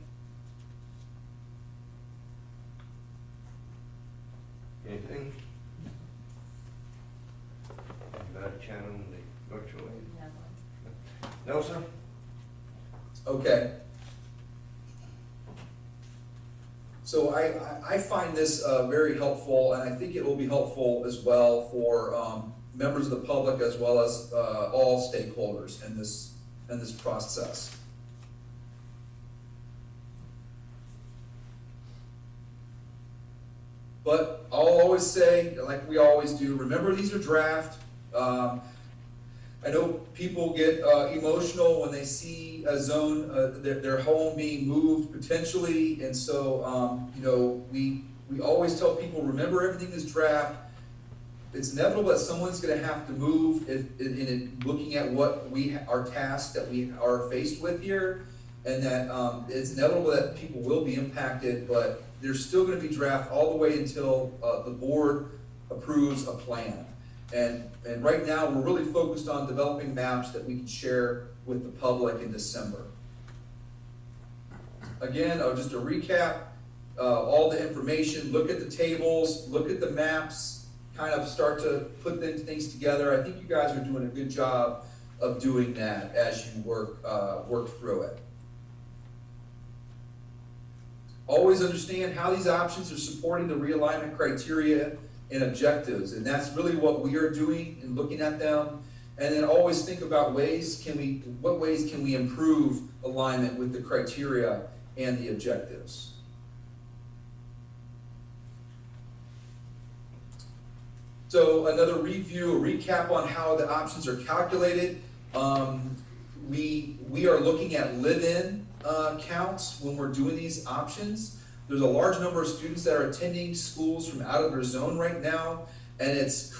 Anything? About channel the virtual aid? No. No, sir? Okay. So I find this very helpful, and I think it will be helpful as well for members of the public as well as all stakeholders in this process. But I'll always say, like we always do, remember these are draft. I know people get emotional when they see a zone, their home being moved potentially, and so we always tell people, remember everything is draft. It's inevitable that someone's going to have to move in looking at what our tasks that we are faced with here, and that it's inevitable that people will be impacted, but there's still going to be draft all the way until the board approves a plan. And right now, we're really focused on developing maps that we can share with the public in December. Again, just to recap, all the information, look at the tables, look at the maps, kind of start to put things together. I think you guys are doing a good job of doing that as you work through it. Always understand how these options are supporting the realignment criteria and objectives, and that's really what we are doing in looking at them. And then always think about what ways can we improve alignment with the criteria and the objectives. So another review, a recap on how the options are calculated. We are looking at live-in counts when we're doing these options. There's a large number of students that are attending schools from out of their zone right now, and it's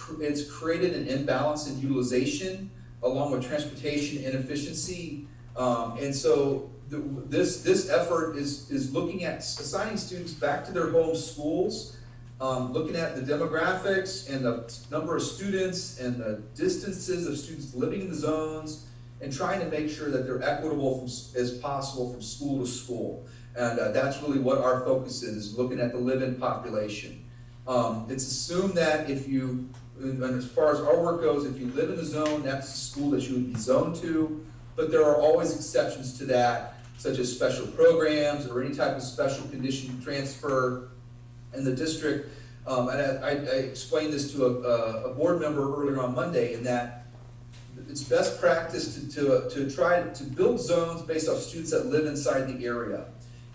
created an imbalance in utilization along with transportation inefficiency. And so this effort is looking at assigning students back to their home schools looking at the demographics and the number of students and the distances of students living in the zones, and trying to make sure that they're equitable as possible from school to school. And that's really what our focus is looking at the live-in population. It's assumed that if you, and as far as our work goes, if you live in the zone, that's the school that you would be zoned to, but there are always exceptions to that, such as special programs or any type of special condition transfer in the district. And I explained this to a board member earlier on Monday, in that it's best practice to try to build zones based off students that live inside the area.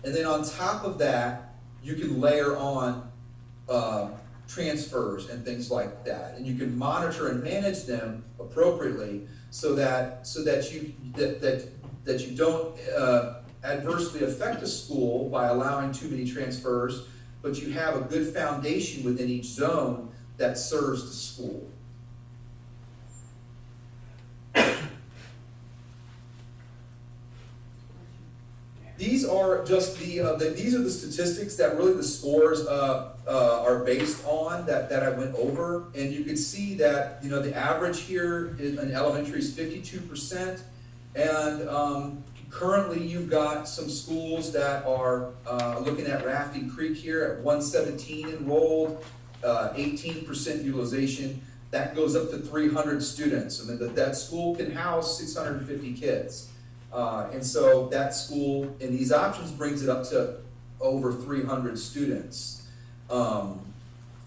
And then on top of that, you can layer on transfers and things like that. And you can monitor and manage them appropriately so that you don't adversely affect a school by allowing too many transfers, but you have a good foundation within each zone that serves the school. These are just these are the statistics that really the scores are based on that I went over, and you can see that the average here in elementary is 52%, and currently you've got some schools that are looking at Rafting Creek here at 117 enrolled, 18% utilization. That goes up to 300 students. I mean, that school can house 650 kids. And so that school in these options brings it up to over 300 students. And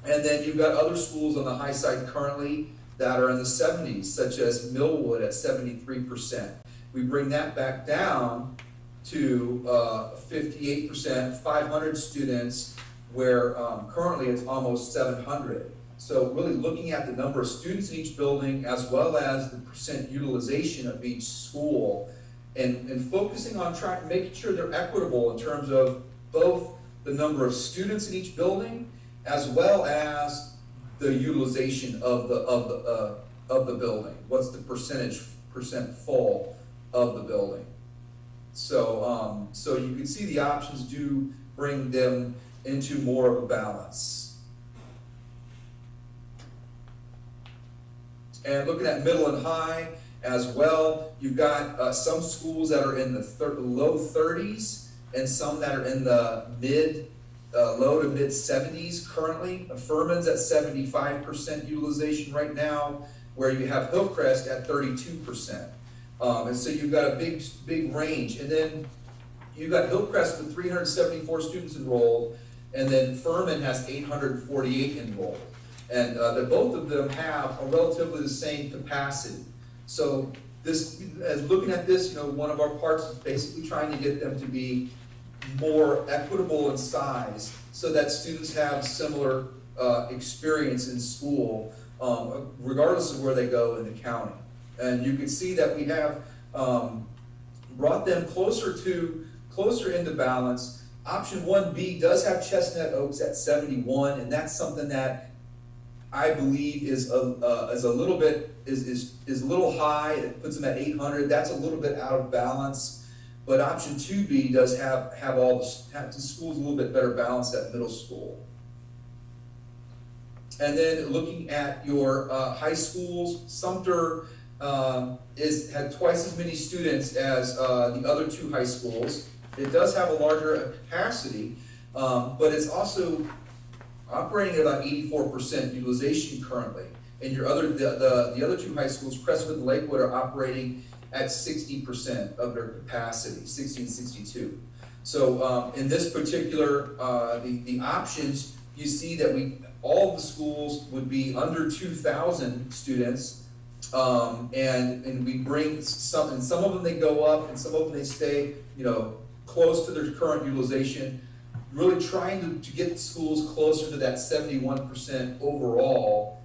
then you've got other schools on the high side currently that are in the 70s, such as Millwood at 73%. We bring that back down to 58%, 500 students, where currently it's almost 700. So really looking at the number of students in each building as well as the percent utilization of each school, and focusing on making sure they're equitable in terms of both the number of students in each building as well as the utilization of the building. What's the percent full of the building? So so you can see the options do bring them into more of a balance. And looking at middle and high as well, you've got some schools that are in the low 30s and some that are in the low to mid 70s currently. Furman's at 75% utilization right now, where you have Hillcrest at 32%. And so you've got a big range. And then you've got Hillcrest with 374 students enrolled, and then Furman has 848 enrolled. And both of them have a relatively the same capacity. So looking at this, one of our parts is basically trying to get them to be more equitable in size so that students have similar experience in school, regardless of where they go in the county. And you can see that we have brought them closer into balance. Option 1B does have Chestnut Oaks at 71, and that's something that I believe is a little bit is a little high. It puts them at 800. That's a little bit out of balance. But option 2B does have the schools a little bit better balanced at middle school. And then looking at your high schools, Sumter had twice as many students as the other two high schools. It does have a larger capacity, but it's also operating at about 84% utilization currently. And the other two high schools, Crestwood and Lakewood, are operating at 60% of their capacity, 60 and 62. So in this particular, the options, you see that all of the schools would be under 2,000 students, and we bring some of them they go up, and some of them they stay, close to their current utilization. Really trying to get schools closer to that 71% overall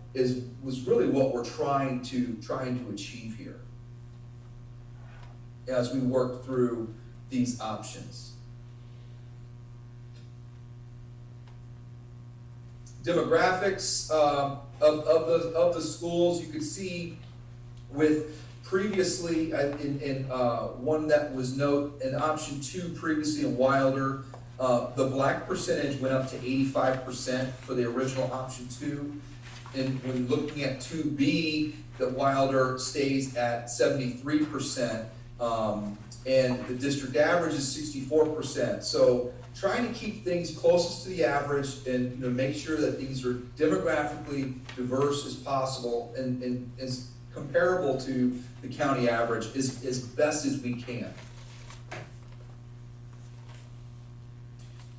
was really what we're trying to achieve here as we work through these options. Demographics of the schools, you could see with previously in one that was in option 2 previously in Wilder, The black percentage went up to 85% for the original option 2. And when looking at 2B, the Wilder stays at 73%, and the district average is 64%. So trying to keep things closest to the average and make sure that these are demographically diverse as possible and as comparable to the county average as best as we can.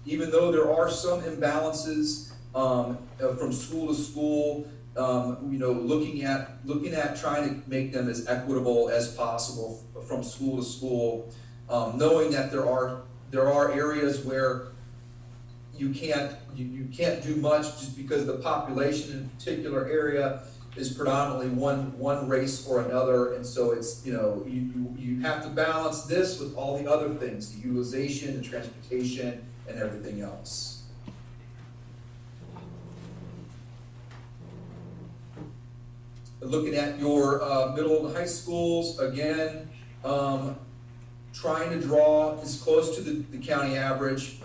Even though there are some imbalances from school to school, looking at trying to make them as equitable as possible from school to school, knowing that there are areas where you can't do much just because the population in a particular area is predominantly one race or another, and so it's you have to balance this with all the other things, the utilization, the transportation, and everything else. Looking at your middle and high schools, again, trying to draw as close to the county average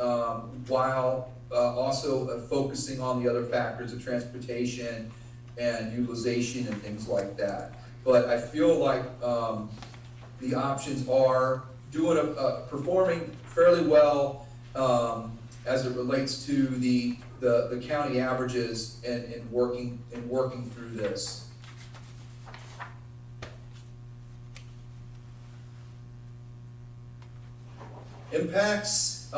while also focusing on the other factors of transportation and utilization and things like that. But I feel like the options are performing fairly well as it relates to the county averages and working through this. Impacts,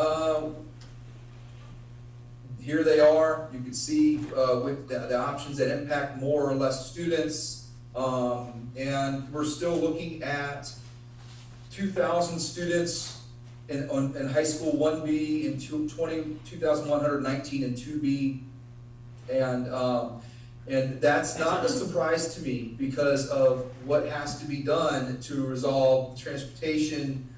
here they are. You can see with the options that impact more or less students, and we're still looking at 2,000 students in high school 1B and 2,119 in 2B, and that's not a surprise to me because of what has to be done to resolve transportation.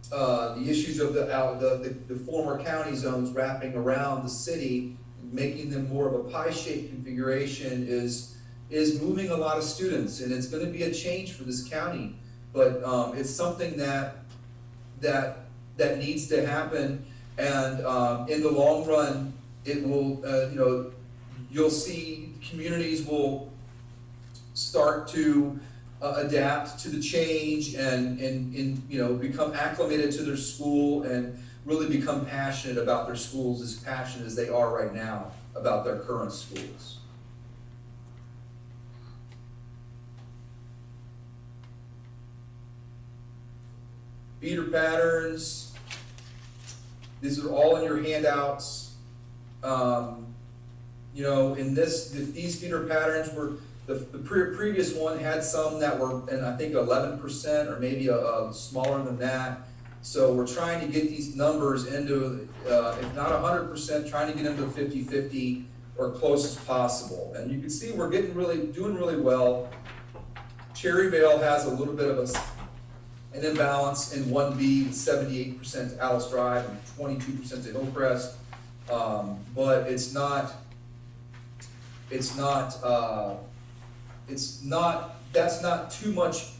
The issues of the former county zones wrapping around the city, making them more of a pie-shaped configuration is moving a lot of students, and it's going to be a change for this county. But it's something that needs to happen, and in the long run, it will. You'll see communities will start to adapt to the change and become acclimated to their school and really become passionate about their schools, as passionate as they are right now about their current schools. Feeder patterns, these are all in your handouts. In these feeder patterns were the previous one had some that were, and I think 11% or maybe smaller than that. So we're trying to get these numbers into, if not 100%, trying to get into 50-50 or close as possible. And you can see we're doing really well. Cherryvale has a little bit of an imbalance in 1B, 78% to Alice Drive and 22% to Hillcrest, but that's not too much.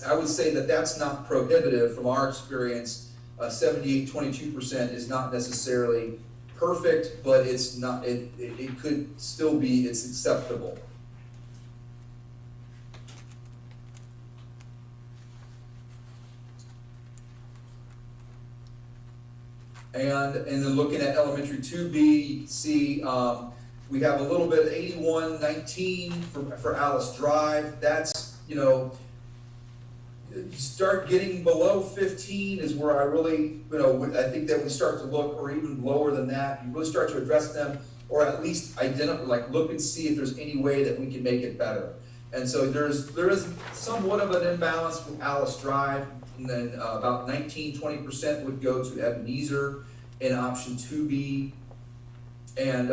I would say that's not prohibitive from our experience. 78-22% is not necessarily perfect, but it's not. It could still be. It's acceptable. And then looking at elementary 2B, you can see we have a little bit of 81-19 for Alice Drive. That's, you start getting below 15 is where I really, I think that we start to look, or even lower than that, you really start to address them, or at least look and see if there's any way that we can make it better. And so there is somewhat of an imbalance with Alice Drive, and then about 19-20% would go to Ebenezer in option 2B, and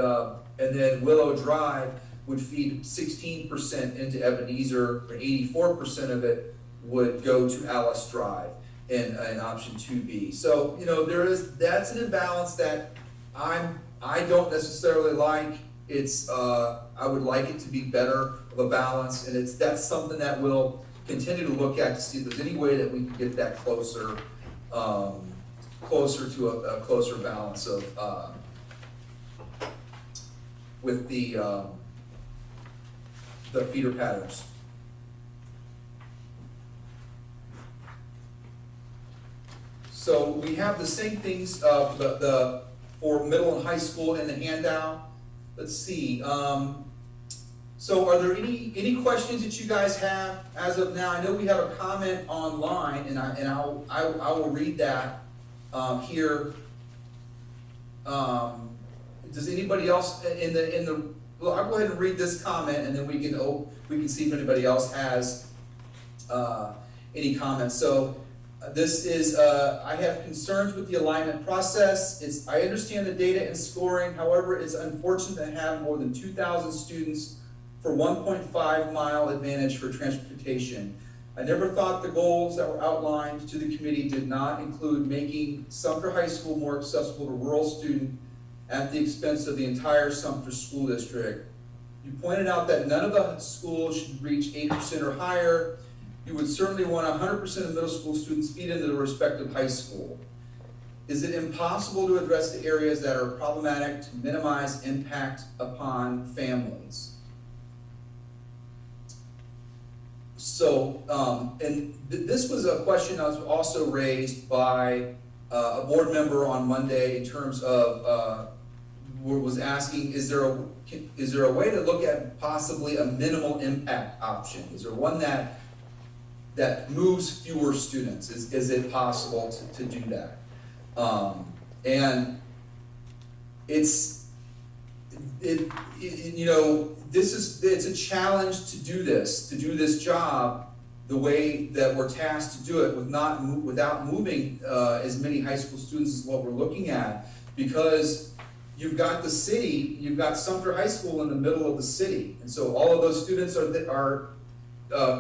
then Willow Drive would feed 16% into Ebenezer, or 84% of it would go to Alice Drive in option 2B. So that's an imbalance that I don't necessarily like. I would like it to be better of a balance, and that's something that we'll continue to look at to see if there's any way that we can get that closer closer to a closer balance of, with the feeder patterns. So we have the same things, for middle and high school in the handout. Let's see, so are there any questions that you guys have as of now? I know we have a comment online, and I will read that, here. Does anybody else well, I'll go ahead and read this comment, and then we can see if anybody else has, any comments. So, this is, I have concerns with the alignment process. I understand the data and scoring, however, it's unfortunate to have more than 2,000 students for 1.5 mile advantage for transportation. I never thought the goals that were outlined to the committee did not include making Sumter High School more accessible to rural students at the expense of the entire Sumter School District. You pointed out that none of the schools should reach 8% or higher. You would certainly want 100% of middle school students feed into the respective high school. Is it impossible to address the areas that are problematic to minimize impact upon families? So, this was a question that was also raised by a board member on Monday in terms of, was asking, is there a way to look at possibly a minimal impact option? Is there one that moves fewer students? Is it possible to do that? And it's a challenge to do this job the way that we're tasked to do it without moving as many high school students as what we're looking at, because you've got the city, you've got Sumter High School in the middle of the city, and so all of those students are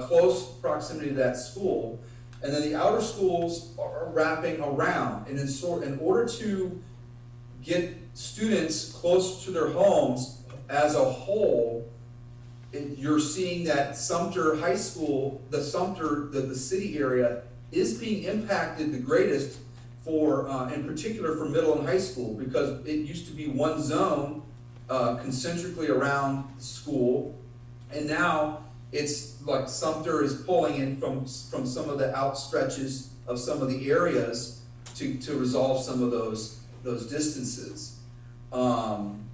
close proximity to that school, and then the outer schools are wrapping around, and in order to get students close to their homes as a whole, you're seeing that Sumter High School, the city area, is being impacted the greatest in particular for middle and high school, because it used to be one zone concentrically around the school, and now it's like Sumter is pulling in from some of the outstretches of some of the areas to resolve some of those distances. And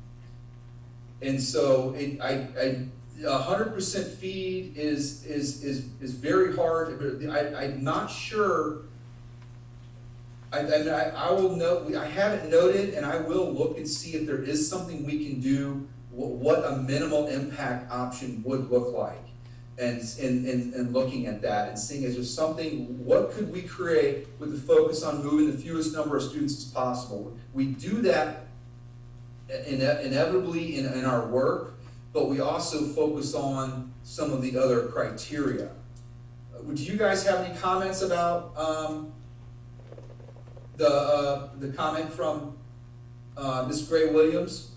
so 100% feed is very hard. I'm not sure. I will note, I haven't noted, and I will look and see if there is something we can do, what a minimal impact option would look like, and looking at that and seeing is there something, what could we create with the focus on moving the fewest number of students as possible. We do that inevitably in our work, but we also focus on some of the other criteria. Do you guys have any comments about the comment from Ms. Gray Williams?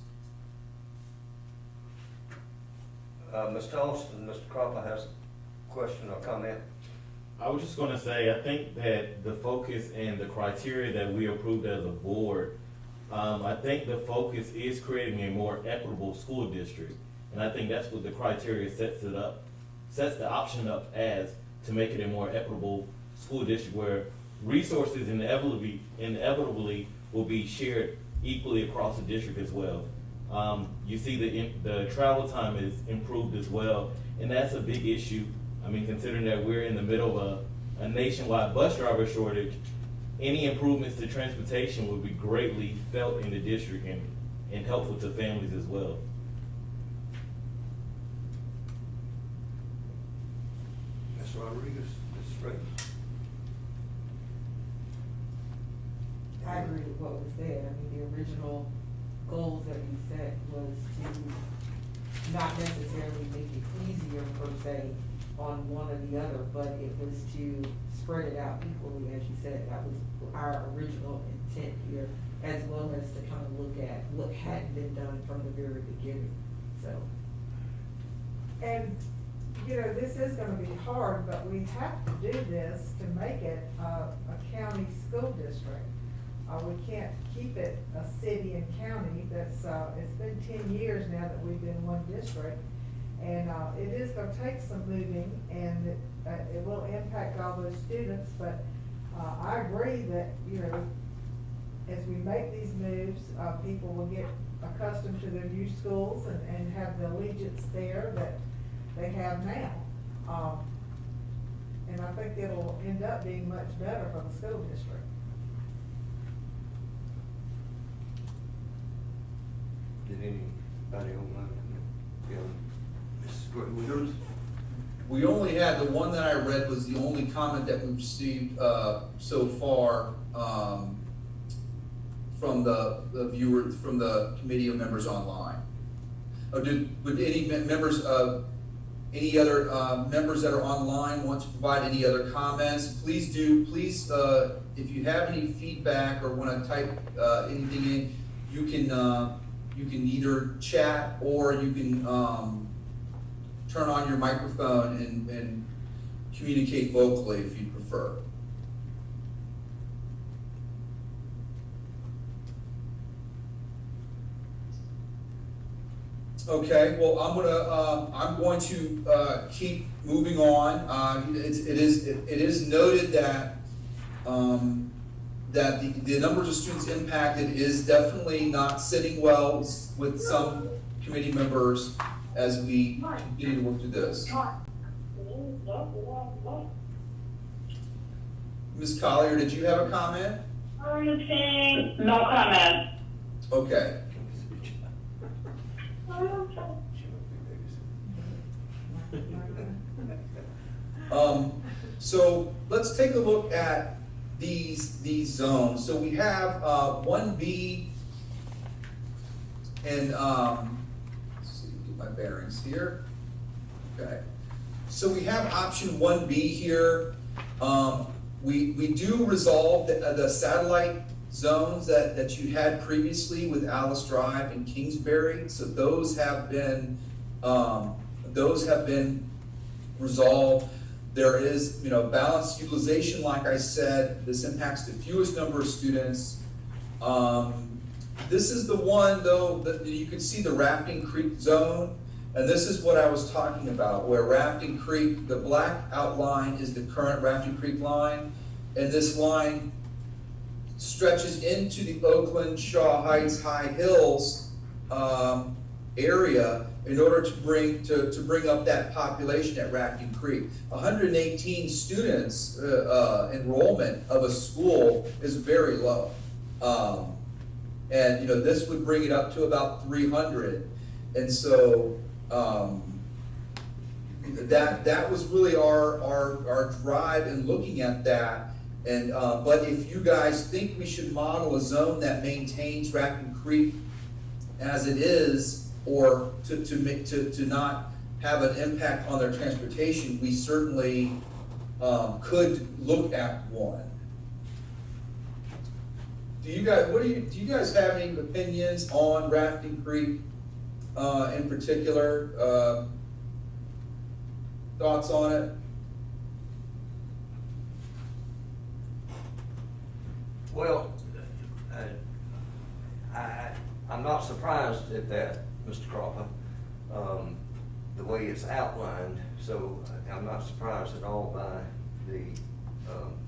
Mr. Austin, Mr. Cropper has a question or comment. I was just going to say, I think that the focus and the criteria that we approved as a board, I think the focus is creating a more equitable school district. And I think that's what the criteria sets the option up as, to make it a more equitable school district where resources inevitably will be shared equally across the district as well. You see the travel time is improved as well, and that's a big issue. I mean, considering that we're in the middle of a nationwide bus driver shortage, any improvements to transportation would be greatly felt in the district and helpful to families as well. Ms. Rodriguez, Ms. Ray. I agree with what was there. I mean, the original goals that we set was to not necessarily make it easier per se on one or the other, but it was to spread it out equally, as you said. That was our original intent here, as well as to kind of look at what hadn't been done from the very beginning, so. And, this is gonna be hard, but we have to do this to make it a county school district. We can't keep it a city and county. That's, it's been 10 years now that we've been one district. And, it is gonna take some moving, and it will impact all those students, but, I agree that, you know, as we make these moves, people will get accustomed to their new schools and have the allegiance there that they have now. And I think it'll end up being much better for the school district. Did anybody online? Yeah, Mrs. Gray-Williams? We only had, the one that I read was the only comment that we received, so far, from the viewers, from the committee of members online. Would any members, any other, members that are online want to provide any other comments? Please do, please, if you have any feedback or wanna type, anything in, you can either chat or you can, turn on your microphone and communicate vocally if you prefer. Okay, well, I'm going to keep moving on. It is noted that that the numbers of students impacted is definitely not sitting well with some committee members as we continue to work through this. Ms. Collier, did you have a comment? No comment. Okay. So let's take a look at these zones. So we have 1B and let's see, get my bearings here. Okay. So we have option 1B here. We do resolve the satellite zones that you had previously with Alice Drive and Kingsbury. So those have been resolved. There is, balanced utilization, like I said. This impacts the fewest number of students. This is the one, though, that you can see the Rafting Creek zone. And this is what I was talking about, where Rafting Creek, the black outline is the current Rafting Creek line. And this line stretches into the Oakland, Shaw Heights, High Hills area in order to bring up that population at Rafting Creek. 118 students enrollment of a school is very low. And this would bring it up to about 300. And so that was really our drive in looking at that. And but if you guys think we should model a zone that maintains Rafting Creek as it is, or to not have an impact on their transportation, we certainly could look at one. Do you guys have any opinions on Rafting Creek in particular? Thoughts on it? Well, I'm not surprised at that, Mr. Cropper, the way it's outlined. So I'm not surprised at all by the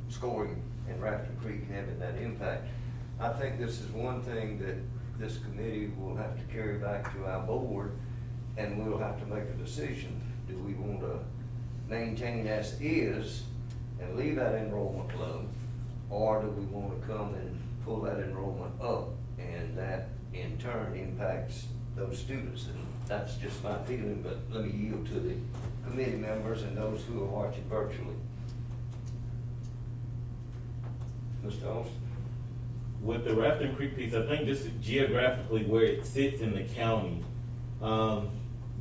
scoring in Rafting Creek having that impact. I think this is one thing that this committee will have to carry back to our board, and we'll have to make a decision. Do we want to maintain as is and leave that enrollment low, or do we want to come and pull that enrollment up, and that in turn impacts those students? And that's just my feeling, but let me yield to the committee members and those who are watching virtually. Mr. Austin? With the Rafting Creek piece, I think just geographically where it sits in the county,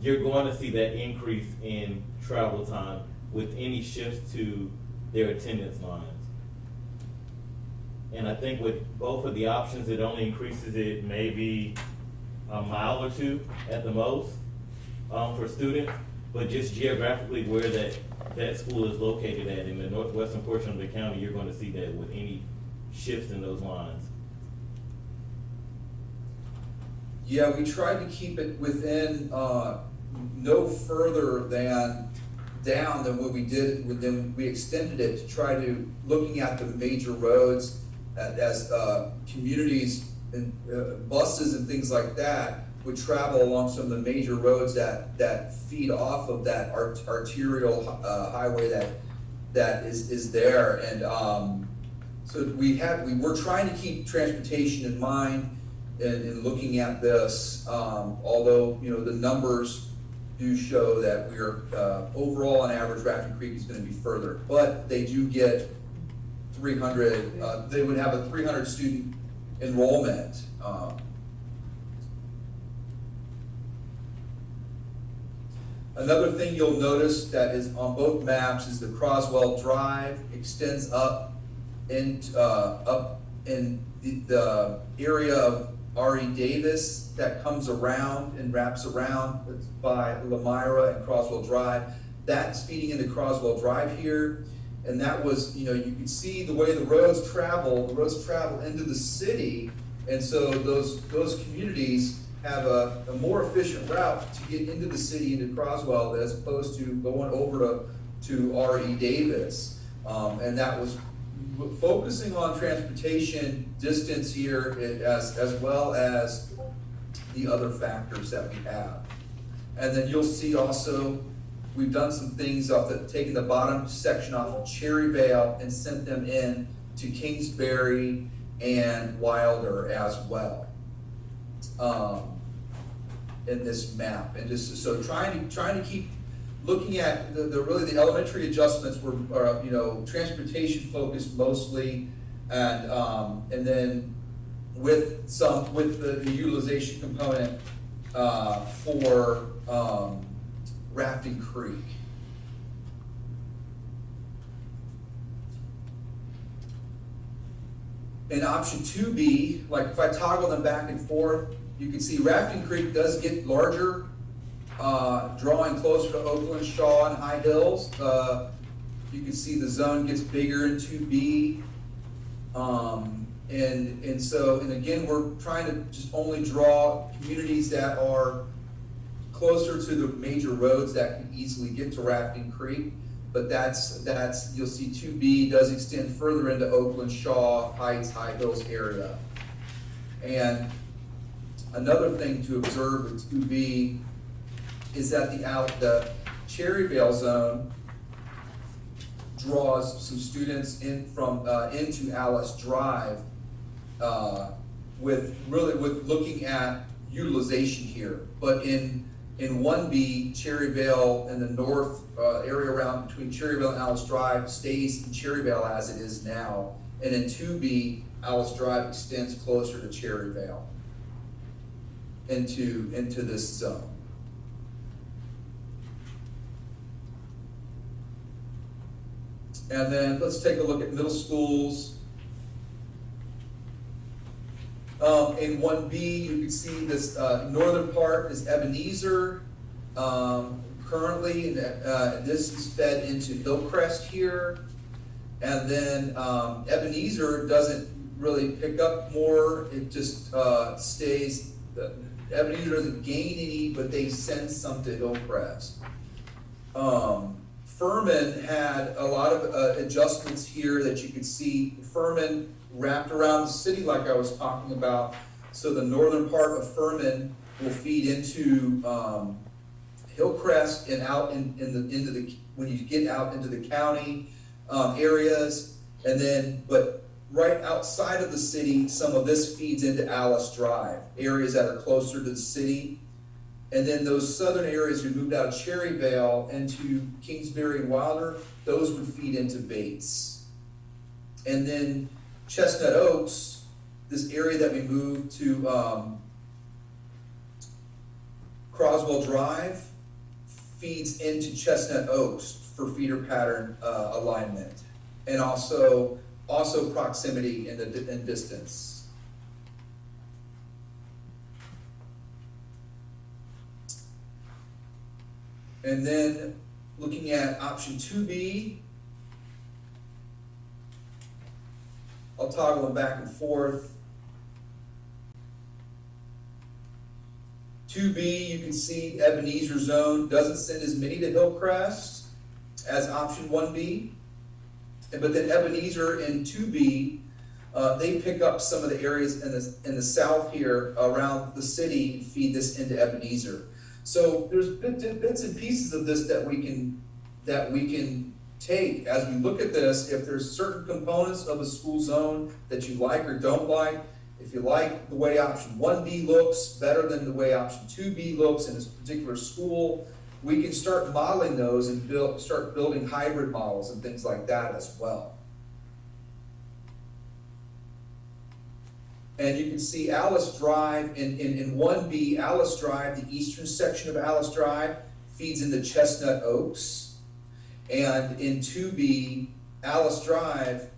you're going to see that increase in travel time with any shifts to their attendance lines. And I think with both of the options, it only increases it maybe a mile or two at the most for students. But just geographically where that school is located at in the northwestern portion of the county, you're going to see that with any shifts in those lines. Yeah, we tried to keep it within, no further than, down than what we did, then we extended it to try to, looking at the major roads as communities and buses and things like that would travel along some of the major roads that feed off of that arterial highway that is there. And so we were trying to keep transportation in mind in looking at this, although, you know, the numbers do show that we're, overall on average, Rafting Creek is gonna be further, but they do get 300, they would have a 300 student enrollment. Another thing you'll notice that is on both maps is the Croswell Drive extends up in the area of R.E. Davis that comes around and wraps around by Lamira and Croswell Drive. That's feeding into Croswell Drive here. And that was, you know, you can see the way the roads travel into the city. And so those communities have a more efficient route to get into the city, into Croswell, as opposed to going over to R.E. Davis. And that was focusing on transportation distance here as well as the other factors that we have. And then you'll see also, we've done some things taking the bottom section off of Cherryvale and sent them in to Kingsbury and Wilder as well. In this map, and just so trying to keep looking at the elementary adjustments were you know, transportation focused mostly, and then with the utilization component for Rafting Creek. In option 2B, like if I toggle them back and forth, you can see Rafting Creek does get larger, drawing closer to Oakland, Shaw, and High Hills. You can see the zone gets bigger in 2B. And again, we're trying to just only draw communities that are closer to the major roads that can easily get to Rafting Creek. But that's you'll see 2B does extend further into Oakland, Shaw, Heights, High Hills area. And another thing to observe with 2B is that the Cherryvale zone draws some students in from into Alice Drive with looking at utilization here. But in 1B, Cherryvale and the north area around between Cherryvale and Alice Drive stays in Cherryvale as it is now. And in 2B, Alice Drive extends closer to Cherryvale into this zone. And then let's take a look at middle schools. In 1B, you can see this northern part is Ebenezer. Currently, this is fed into Hillcrest here. And then Ebenezer doesn't really pick up more. It just stays. Ebenezer doesn't gain any, but they send some to Hillcrest. Furman had a lot of adjustments here that you can see. Furman wrapped around the city like I was talking about. So the northern part of Furman will feed into Hillcrest and out into the when you get out into the county areas. And then, but right outside of the city, some of this feeds into Alice Drive, areas that are closer to the city. And then those southern areas who moved out of Cherryvale into Kingsbury and Wilder, those would feed into Bates. And then Chestnut Oaks, this area that we moved to Croswell Drive, feeds into Chestnut Oaks for feeder pattern alignment, and also proximity and distance. And then looking at option 2B, I'll toggle them back and forth. 2B, you can see Ebenezer zone doesn't send as many to Hillcrest as option 1B. But then Ebenezer and 2B, they pick up some of the areas in the south here around the city and feed this into Ebenezer. So there's bits and pieces of this that we can take as we look at this. If there's certain components of a school zone that you like or don't like, if you like the way option 1B looks better than the way option 2B looks in this particular school, we can start modeling those and start building hybrid models and things like that as well. And you can see Alice Drive in 1B, Alice Drive, the eastern section of Alice Drive feeds into Chestnut Oaks. And in 2B, Alice Drive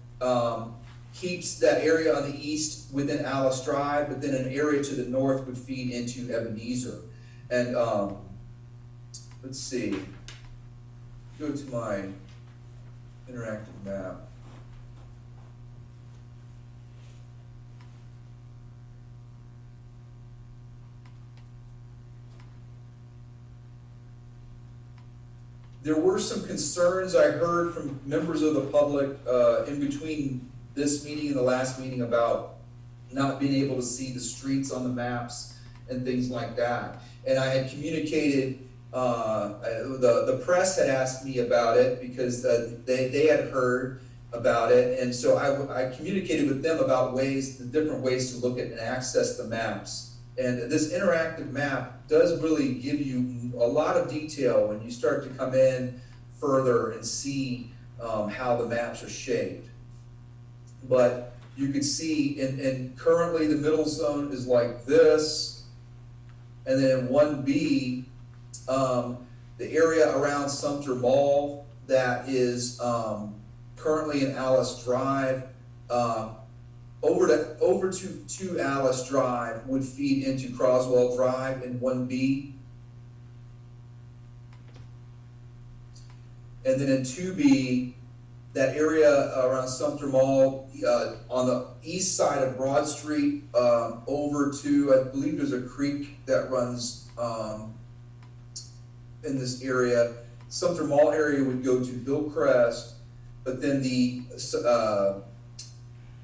keeps that area on the east within Alice Drive, but then an area to the north would feed into Ebenezer. And let's see, go to my interactive map. There were some concerns I heard from members of the public in between this meeting and the last meeting about not being able to see the streets on the maps and things like that. And I had communicated, the press had asked me about it because they had heard about it. And so I communicated with them about the different ways to look at and access the maps. And this interactive map does really give you a lot of detail when you start to come in further and see how the maps are shaped. But you can see, and currently the middle zone is like this, and then in 1B, the area around Sumter Mall that is currently in Alice Drive, over to Alice Drive would feed into Croswell Drive in 1B. And then in 2B, that area around Sumter Mall, on the east side of Broad Street, over to, I believe there's a creek that runs in this area. Sumter Mall area would go to Hillcrest, but then the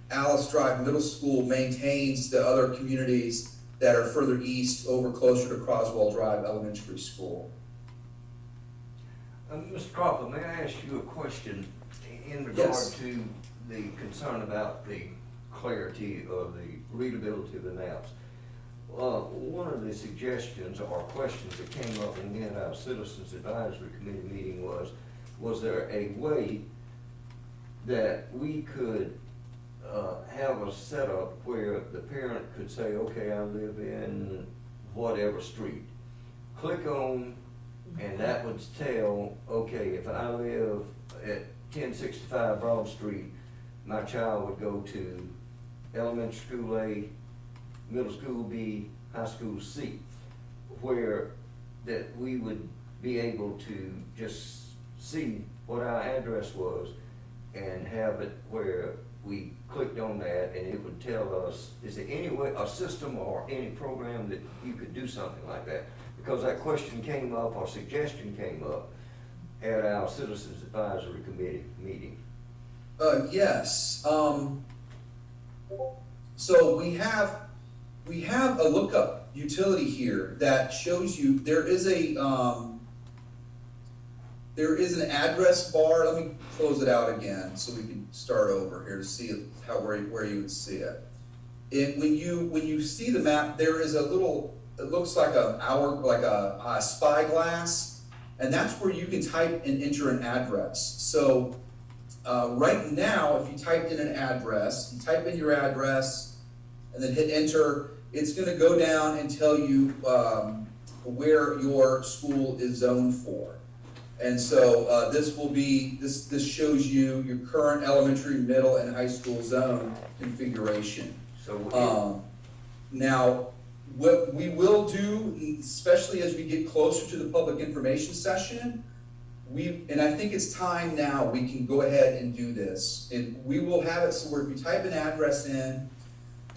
Alice Drive Middle School maintains the other communities that are further east over closer to Croswell Drive Elementary School. Mr. Crawford, may I ask you a question in regard Yes. to the concern about the clarity of the readability of the maps? One of the suggestions or questions that came up in our Citizens Advisory Committee meeting was there a way that we could have a setup where the parent could say, okay, I live in whatever street. Click on, and that would tell, okay, if I live at 1065 Broad Street, my child would go to elementary school A, middle school B, high school C, where that we would be able to just see what our address was and have it where we clicked on that and it would tell us, is there any way, a system or any program that you could do something like that? Because that question came up, or suggestion came up at our Citizens Advisory Committee meeting. Yes. So we have a lookup utility here that shows you there is an address bar. Let me close it out again so we can start over here to see where you would see it. When you see the map, there is a little, it looks like a spyglass, and that's where you can type and enter an address. So right now, if you typed in an address, you type in your address and then hit enter, it's going to go down and tell you where your school is zoned for. And so this shows you your current elementary, middle, and high school zone configuration. So Now, what we will do, especially as we get closer to the public information session, and I think it's time now we can go ahead and do this. And we will have it so where if you type an address in,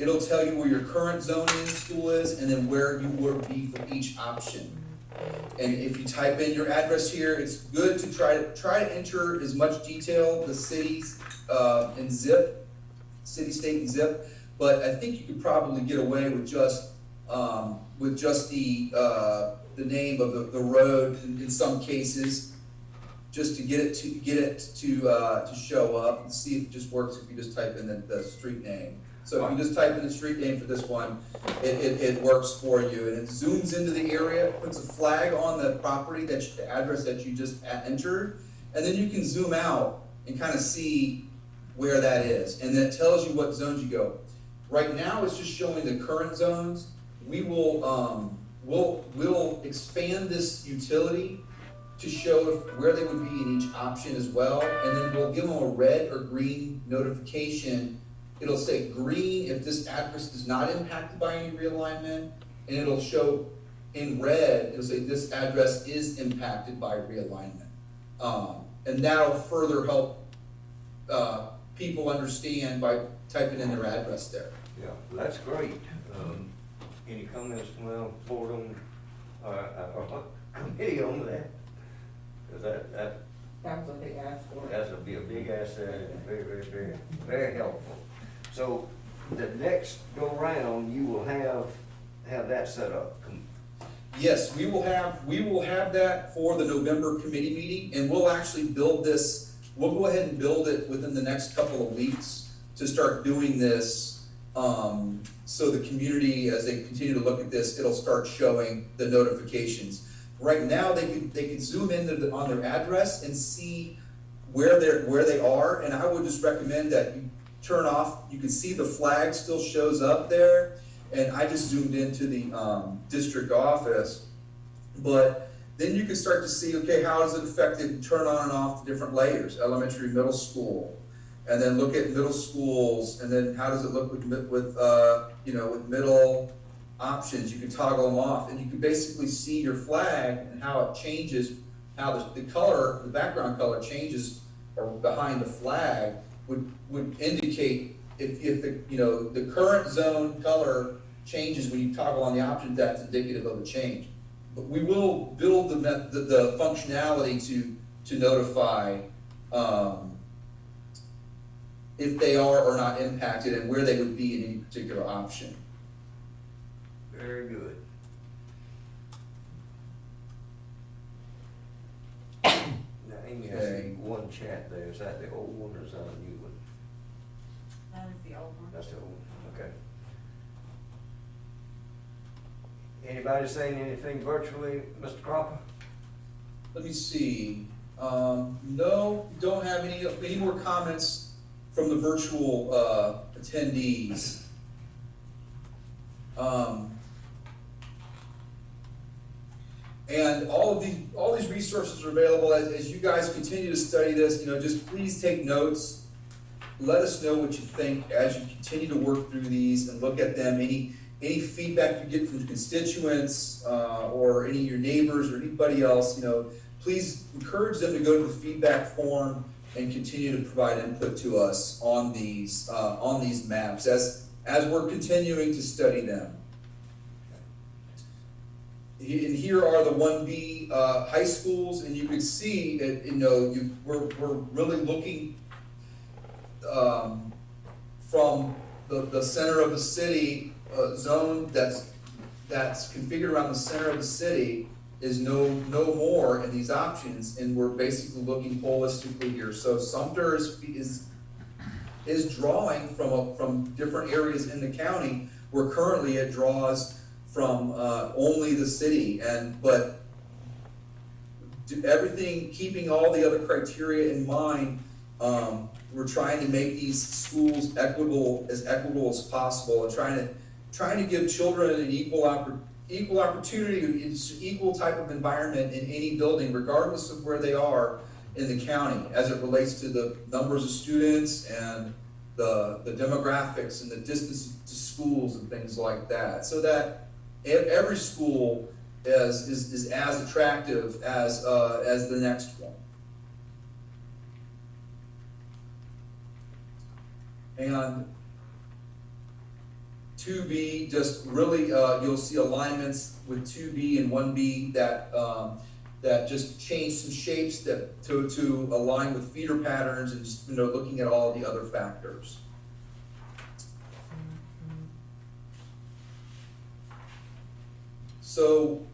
it'll tell you where your current zoning school is and then where you would be for each option. And if you type in your address here, it's good to try to enter as much detail, the cities, and zip, city, state, and zip. But I think you could probably get away with just the name of the road in some cases, just to get it to show up and see if it just works if you just type in the street name. So if you just type in the street name for this one, it works for you, and it zooms into the area, puts a flag on the property the address that you just entered, and then you can zoom out and kind of see where that is, and then it tells you what zones you go. Right now, it's just showing the current zones. We will we'll expand this utility to show where they would be in each option as well, and then we'll give them a red or green notification. It'll say green if this address is not impacted by any realignment, and it'll show in red, it'll say this address is impacted by realignment. And that'll further help people understand by typing in their address there. Yeah, that's great. Any comments from the board on, committee on that? Cause That was what they asked for. that'll be a big asset, very, very, very, very helpful. So the next go round, you will have that set up. Yes, we will have that for the November committee meeting, and we'll actually build this, we'll go ahead and build it within the next couple of weeks to start doing this. So the community, as they continue to look at this, it'll start showing the notifications. Right now, they could zoom in on their address and see where they are, and I would just recommend that you turn off, you can see the flag still shows up there, and I just zoomed into the district office, but then you can start to see, okay, how does it affect it, turn on and off the different layers, elementary, middle school, and then look at middle schools, and then how does it look with middle options. You can toggle them off, and you can basically see your flag and how it changes, how the color, the background color changes or behind the flag would indicate if the current zone color changes when you toggle on the options, that's indicative of a change. But we will build the functionality to notify if they are or not impacted and where they would be in any particular option. Very good. Now, Amy, I see one chat there. Is that the old one or is that a new one? That is the old one. That's the old one, okay. Anybody saying anything virtually, Mr. Cropper? Let me see. No, don't have any more comments from the virtual attendees. And all these resources are available as you guys continue to study this. Just please take notes. Let us know what you think as you continue to work through these and look at them. Any feedback you get from constituents or any of your neighbors or anybody else, please encourage them to go to the feedback form and continue to provide input to us on these maps as we're continuing to study them. And here are the 1B high schools, and you can see that we're really looking from the center of the city zone that's configured around the center of the city is no more in these options, and we're basically looking holistically here. So Sumter is drawing from different areas in the county, where currently it draws from only the city, but everything, keeping all the other criteria in mind, we're trying to make these schools equitable as possible, and trying to give children an equal opportunity, equal type of environment in any building, regardless of where they are in the county, as it relates to the numbers of students and the demographics and the distance to schools and things like that, so that every school is as attractive as the next one. And 2B, just really, you'll see alignments with 2B and 1B that, that just change some shapes that, to align with feeder patterns and just, looking at all the other factors. So,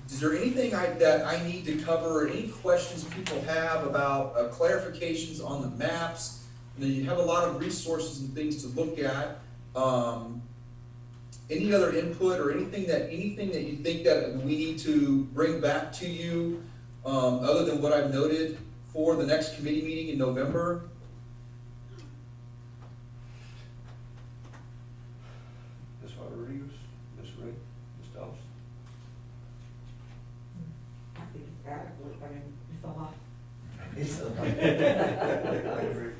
is there anything that I need to cover, or any questions people have about clarifications on the maps? You have a lot of resources and things to look at. Any other input or anything that you think that we need to bring back to you, other than what I've noted for the next committee meeting in November? Ms. Rodriguez, Ms. Reed, Ms. Dawson? I think it's adequate, I mean, it's a lot. I agree.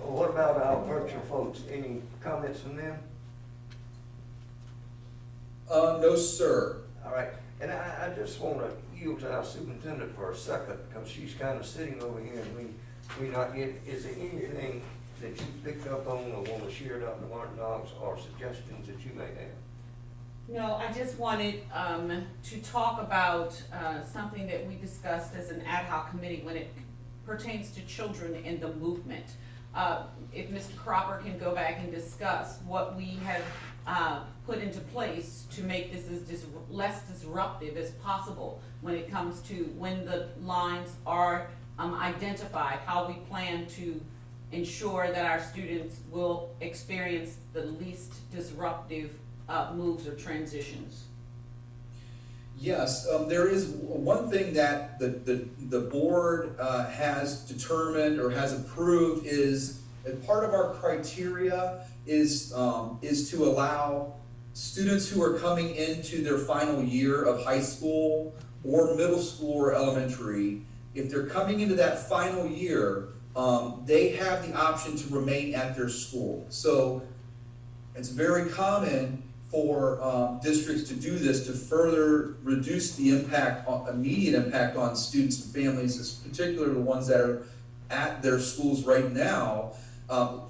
What about our virtual folks? Any comments from them? No, sir. All right, and I just want to yield to our superintendent for a second, because she's kind of sitting over here and we not yet, is there anything that you picked up on or want to share, Dr. Martin Knox, or suggestions that you may have? No, I just wanted to talk about something that we discussed as an ad hoc committee when it pertains to children in the movement. If Mr. Cropper can go back and discuss what we have put into place to make this as less disruptive as possible when it comes to when the lines are identified, how we plan to ensure that our students will experience the least disruptive moves or transitions. Yes, there is one thing that the board has determined or has approved is that part of our criteria is to allow students who are coming into their final year of high school or middle school or elementary, if they're coming into that final year, they have the option to remain at their school. So it's very common for districts to do this to further reduce the impact, immediate impact on students and families, particularly the ones that are at their schools right now,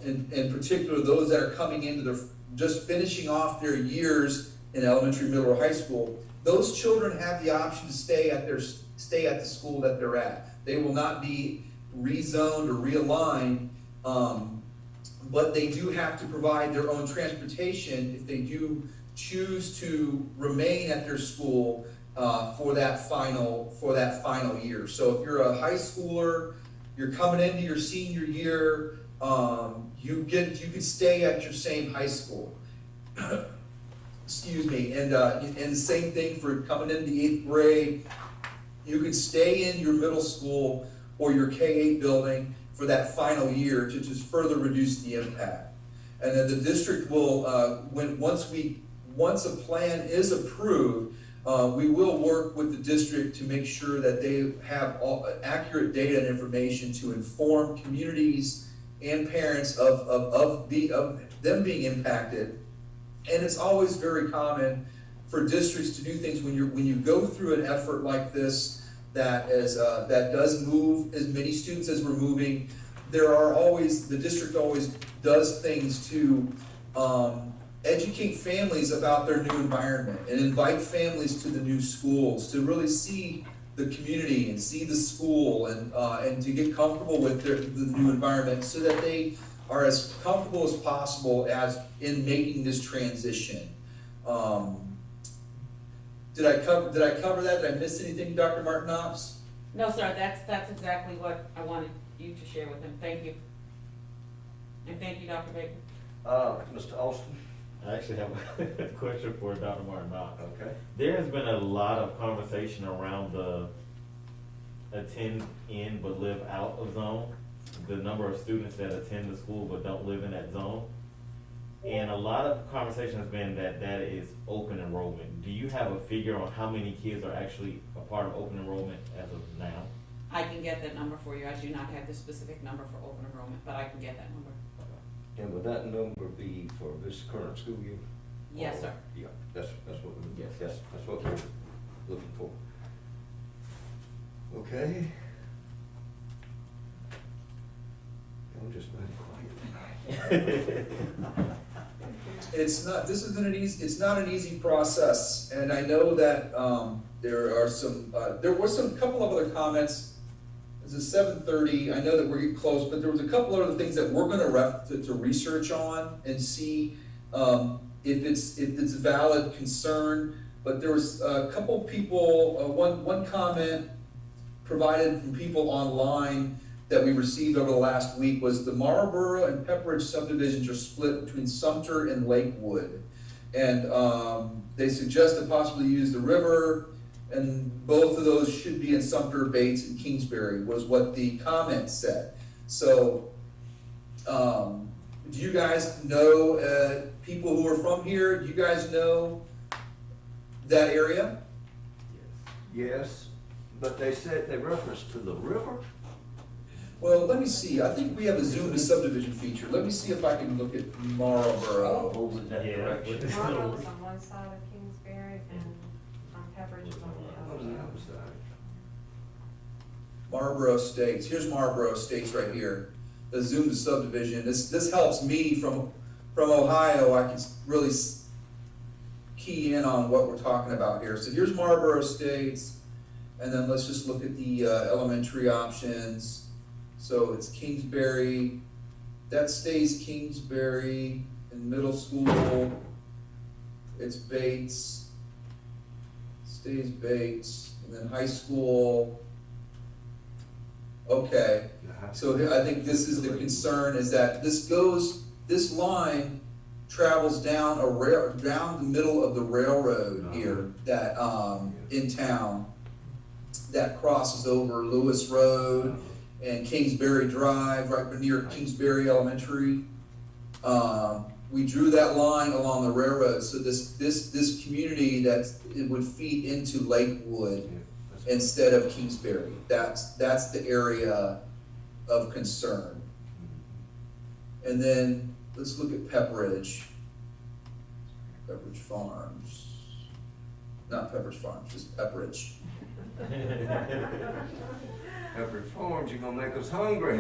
in particular those that are coming into their, just finishing off their years in elementary, middle, or high school. Those children have the option to stay at the school that they're at. They will not be rezoned or realigned, but they do have to provide their own transportation if they do choose to remain at their school for that final year. So if you're a high schooler, you're coming into your senior year, you can stay at your same high school. Excuse me, and the same thing for coming into the 8th grade. You can stay in your middle school or your K-8 building for that final year to just further reduce the impact. And then the district will, once a plan is approved, we will work with the district to make sure that they have all accurate data and information to inform communities and parents of them being impacted. And it's always very common for districts to do things when you go through an effort like this that does move as many students as we're moving. The district always does things to educate families about their new environment and invite families to the new schools to really see the community and see the school and to get comfortable with the new environment so that they are as comfortable as possible as in making this transition. Did I cover that? Did I miss anything, Dr. Martin Knox? No, sir, that's exactly what I wanted you to share with them. Thank you. And thank you, Dr. Baker. Mr. Austin? I actually have a question for Dr. Martin Knox. Okay. There has been a lot of conversation around the attend in but live out of zone, the number of students that attend the school but don't live in that zone. And a lot of conversation has been that is open enrollment. Do you have a figure on how many kids are actually a part of open enrollment as of now? I can get that number for you. I do not have the specific number for open enrollment, but I can get that number. And would that number be for this current school year? Yes, sir. Yeah, that's what we, Yes. yes, that's what we're looking for. Okay. I'm just very quiet tonight. It's not, it's not an easy process, and I know that, there are some, there was some, couple of other comments. This is 7:30, I know that we're getting close, but there was a couple other things that we're gonna to research on and see, if it's a valid concern. But there was a couple people, one comment provided from people online that we received over the last week was the Marlboro and Pepperidge subdivisions are split between Sumter and Lakewood. And they suggested possibly use the river, and both of those should be in Sumter, Bates, and Kingsbury, was what the comment said. So, do you guys know, people who are from here, do you guys know that area? Yes, but they said they referenced to the river? Well, let me see, I think we have a zoom to subdivision feature. Let me see if I can look at Marlboro. Over that Yeah, direction. but it's Marlboro's still- on one side of Kingsbury and Pepperidge is on the On the other other side. side. Marlboro Estates, here's Marlboro Estates right here. The zoom to subdivision, this helps me from Ohio, I can really key in on what we're talking about here. So here's Marlboro Estates, and then let's just look at the elementary options. So it's Kingsbury, that stays Kingsbury. In middle school, it's Bates, stays Bates, and then high school, okay. So I think this is the concern, is that this line travels down down the middle of the railroad here, that, in town, that crosses over Lewis Road and Kingsbury Drive, right near Kingsbury Elementary. We drew that line along the railroad, so this community it would feed into Lakewood instead of Kingsbury. That's the area of concern. And then let's look at Pepperidge Farms. Not Pepperidge Farms, just Pepperidge. Pepperidge Farms, you're gonna make us hungry.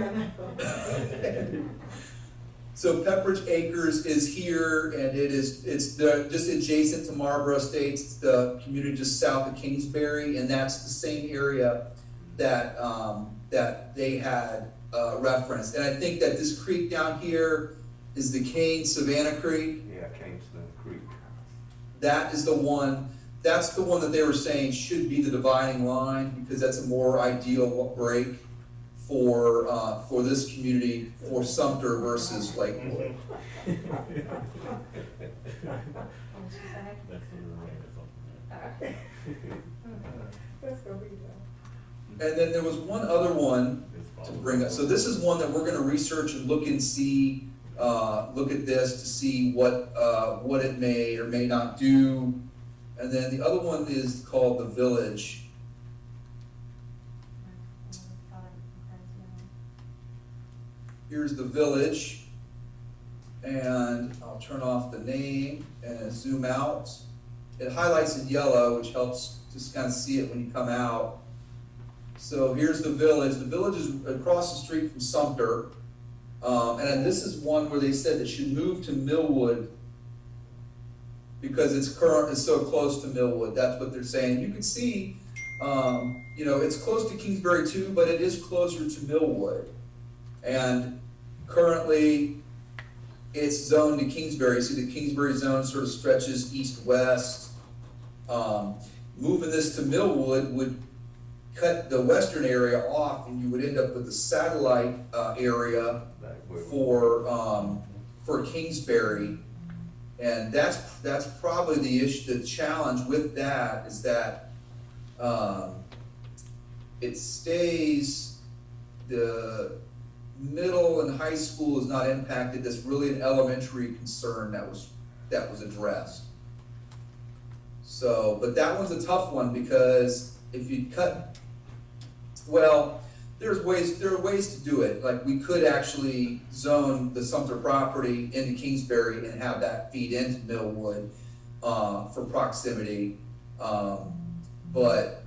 So Pepperidge Acres is here, and it's just adjacent to Marlboro Estates. It's the community just south of Kingsbury, and that's the same area that they had referenced. And I think that this creek down here is the Kane Savannah Creek. Yeah, Kingston Creek. That's the one that they were saying should be the dividing line, because that's a more ideal break for this community, for Sumter versus Lakewood. What'd you say? That's the right, That's gonna be the. And then there was one other one to bring up. So this is one that we're gonna research and look and see, look at this to see what it may or may not do. And then the other one is called the Village. Here's the Village, and I'll turn off the name and zoom out. It highlights in yellow, which helps just kind of see it when you come out. So here's the Village. The Village is across the street from Sumter. And then this is one where they said it should move to Millwood because it's so close to Millwood. That's what they're saying. You can see, it's close to Kingsbury too, but it is closer to Millwood. And currently, it's zoned to Kingsbury. See, the Kingsbury zone sort of stretches east-west. Moving this to Millwood would cut the western area off, and you would end up with a satellite area for Kingsbury. And that's probably the issue. The challenge with that is that it stays, the middle and high school is not impacted. That's really an elementary concern that was addressed. So, but that one's a tough one, because if you cut, well, there are ways to do it. Like, we could actually zone the Sumter property into Kingsbury and have that feed into Millwood for proximity. But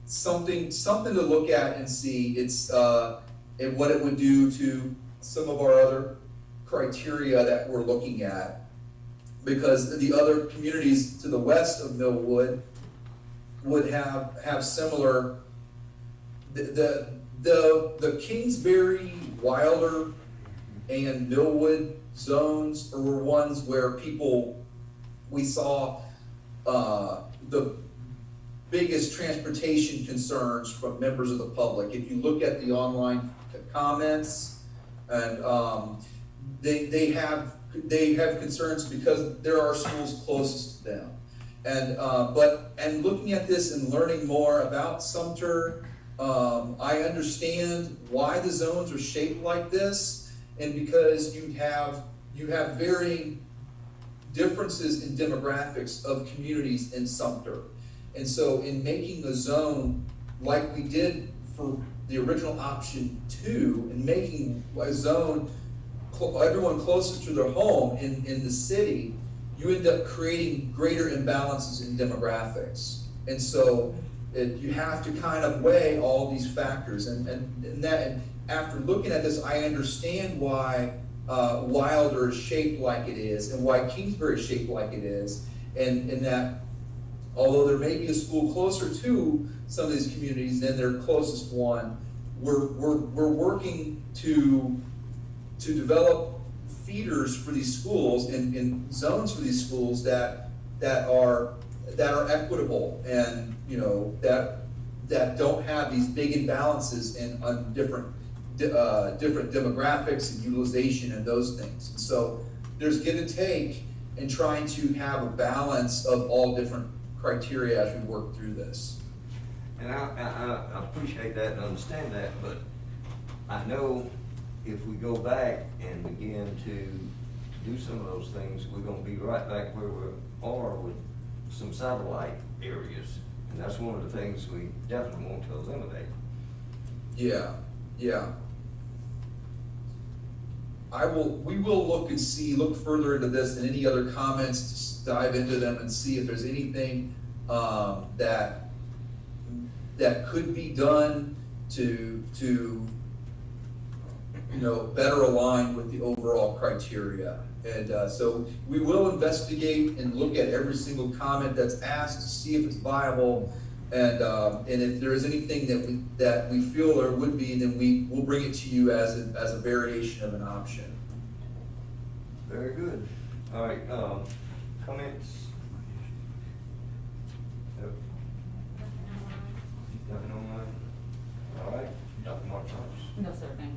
something to look at and see. It's and what it would do to some of our other criteria that we're looking at, because the other communities to the west of Millwood would have similar, the Kingsbury, Wilder, and Millwood zones were ones where we saw the biggest transportation concerns from members of the public. If you look at the online comments, and they have concerns because there are schools closest to them. And looking at this and learning more about Sumter, I understand why the zones are shaped like this, and because you have varying differences in demographics of communities in Sumter. And so in making a zone like we did for the original option 2, and making a zone everyone closer to their home in the city, you end up creating greater imbalances in demographics. And so you have to kind of weigh all these factors. And after looking at this, I understand why Wilder is shaped like it is, and why Kingsbury is shaped like it is, and that although there may be a school closer to some of these communities than their closest one, we're working to develop feeders for these schools and zones for these schools that are equitable, and that don't have these big imbalances on different demographics and utilization and those things. And so there's give and take in trying to have a balance of all different criteria as we work through this. And I appreciate that and understand that, but I know if we go back and begin to do some of those things, we're gonna be right back where we are with some satellite areas. And that's one of the things we definitely want to eliminate. Yeah. We will look further into this, and any other comments, just dive into them and see if there's anything that could be done to better align with the overall criteria. And so we will investigate and look at every single comment that's asked to see if it's viable. And if there is anything that we feel there would be, then we'll bring it to you as a variation of an option. Very good. All right, comments? Nope. Nothing online? All right, Dr. Martinez? No, sir, thank you.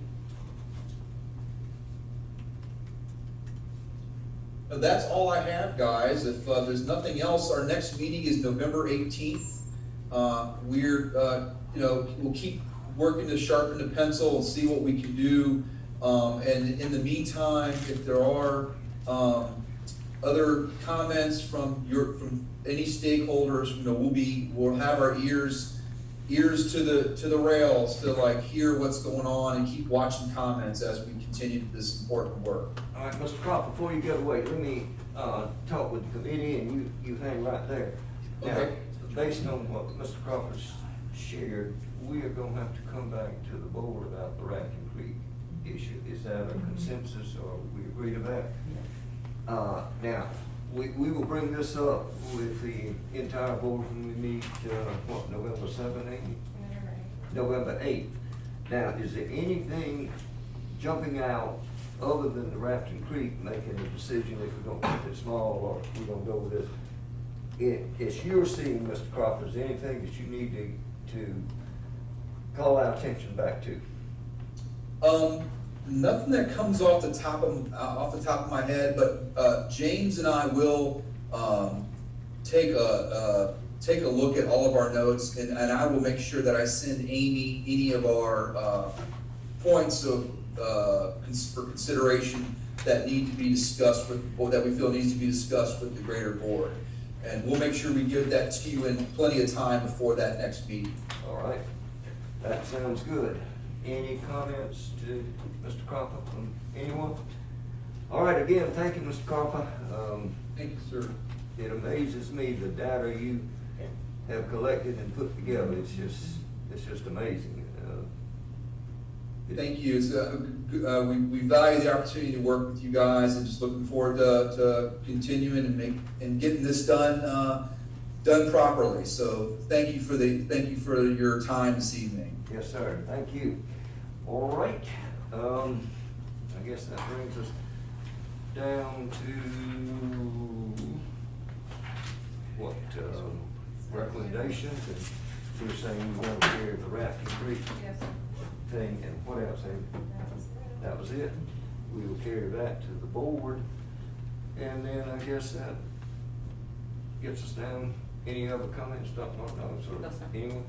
That's all I have, guys. If there's nothing else, our next meeting is November 18th. We'll keep working to sharpen the pencil and see what we can do. And in the meantime, if there are other comments from any stakeholders, we'll have our ears to the rails to hear what's going on and keep watching comments as we continue this important work. All right, Mr. Croft, before you get away, let me talk with the committee, and you hang right there. Now, Okay. based on what Mr. Croft has shared, we are gonna have to come back to the board about the Rafting Creek issue. Is that a consensus, or we agree to that? Now, we will bring this up with the entire board when we meet, November 7th, 8th? November 8th. Now, is there anything jumping out other than the Rafting Creek making the decision if we're gonna keep it small or if we're gonna go with this? As you're seeing, Mr. Crawford, is there anything that you need to call our attention back to? Nothing that comes off the top of my head, but James and I will take a look at all of our notes, and I will make sure that I send Amy any of our points for consideration that need to be discussed or that we feel needs to be discussed with the greater board. And we'll make sure we give that to you in plenty of time before that next meeting. All right, that sounds good. Any comments to Mr. Crawford from anyone? All right, again, thank you, Mr. Crawford. Thank you, sir. It amazes me the data you have collected and put together. It's just amazing. Thank you. It's, we value the opportunity to work with you guys, and just looking forward to continuing and getting this done properly. So thank you for your time this evening. Yes, sir, thank you. All right, I guess that brings us down to what, recommendations, and you're saying we want to carry the Rafting Creek Yes, thing, and what else, Amy? that was it. That was it. We will carry that to the board, and then I guess that gets us down. Any other comments, Dr. Martin, or No, sir. anyone?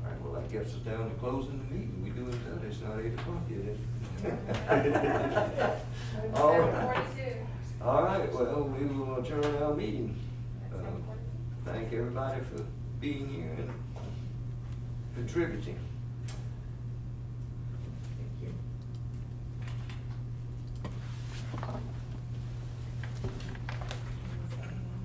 All right, well, that gets us down to closing the meeting. We doing that, it's not 8 o'clock yet, is it? All right. 7:42. All right, well, we will adjourn our meeting. At 7:42. Thank everybody for being here and contributing.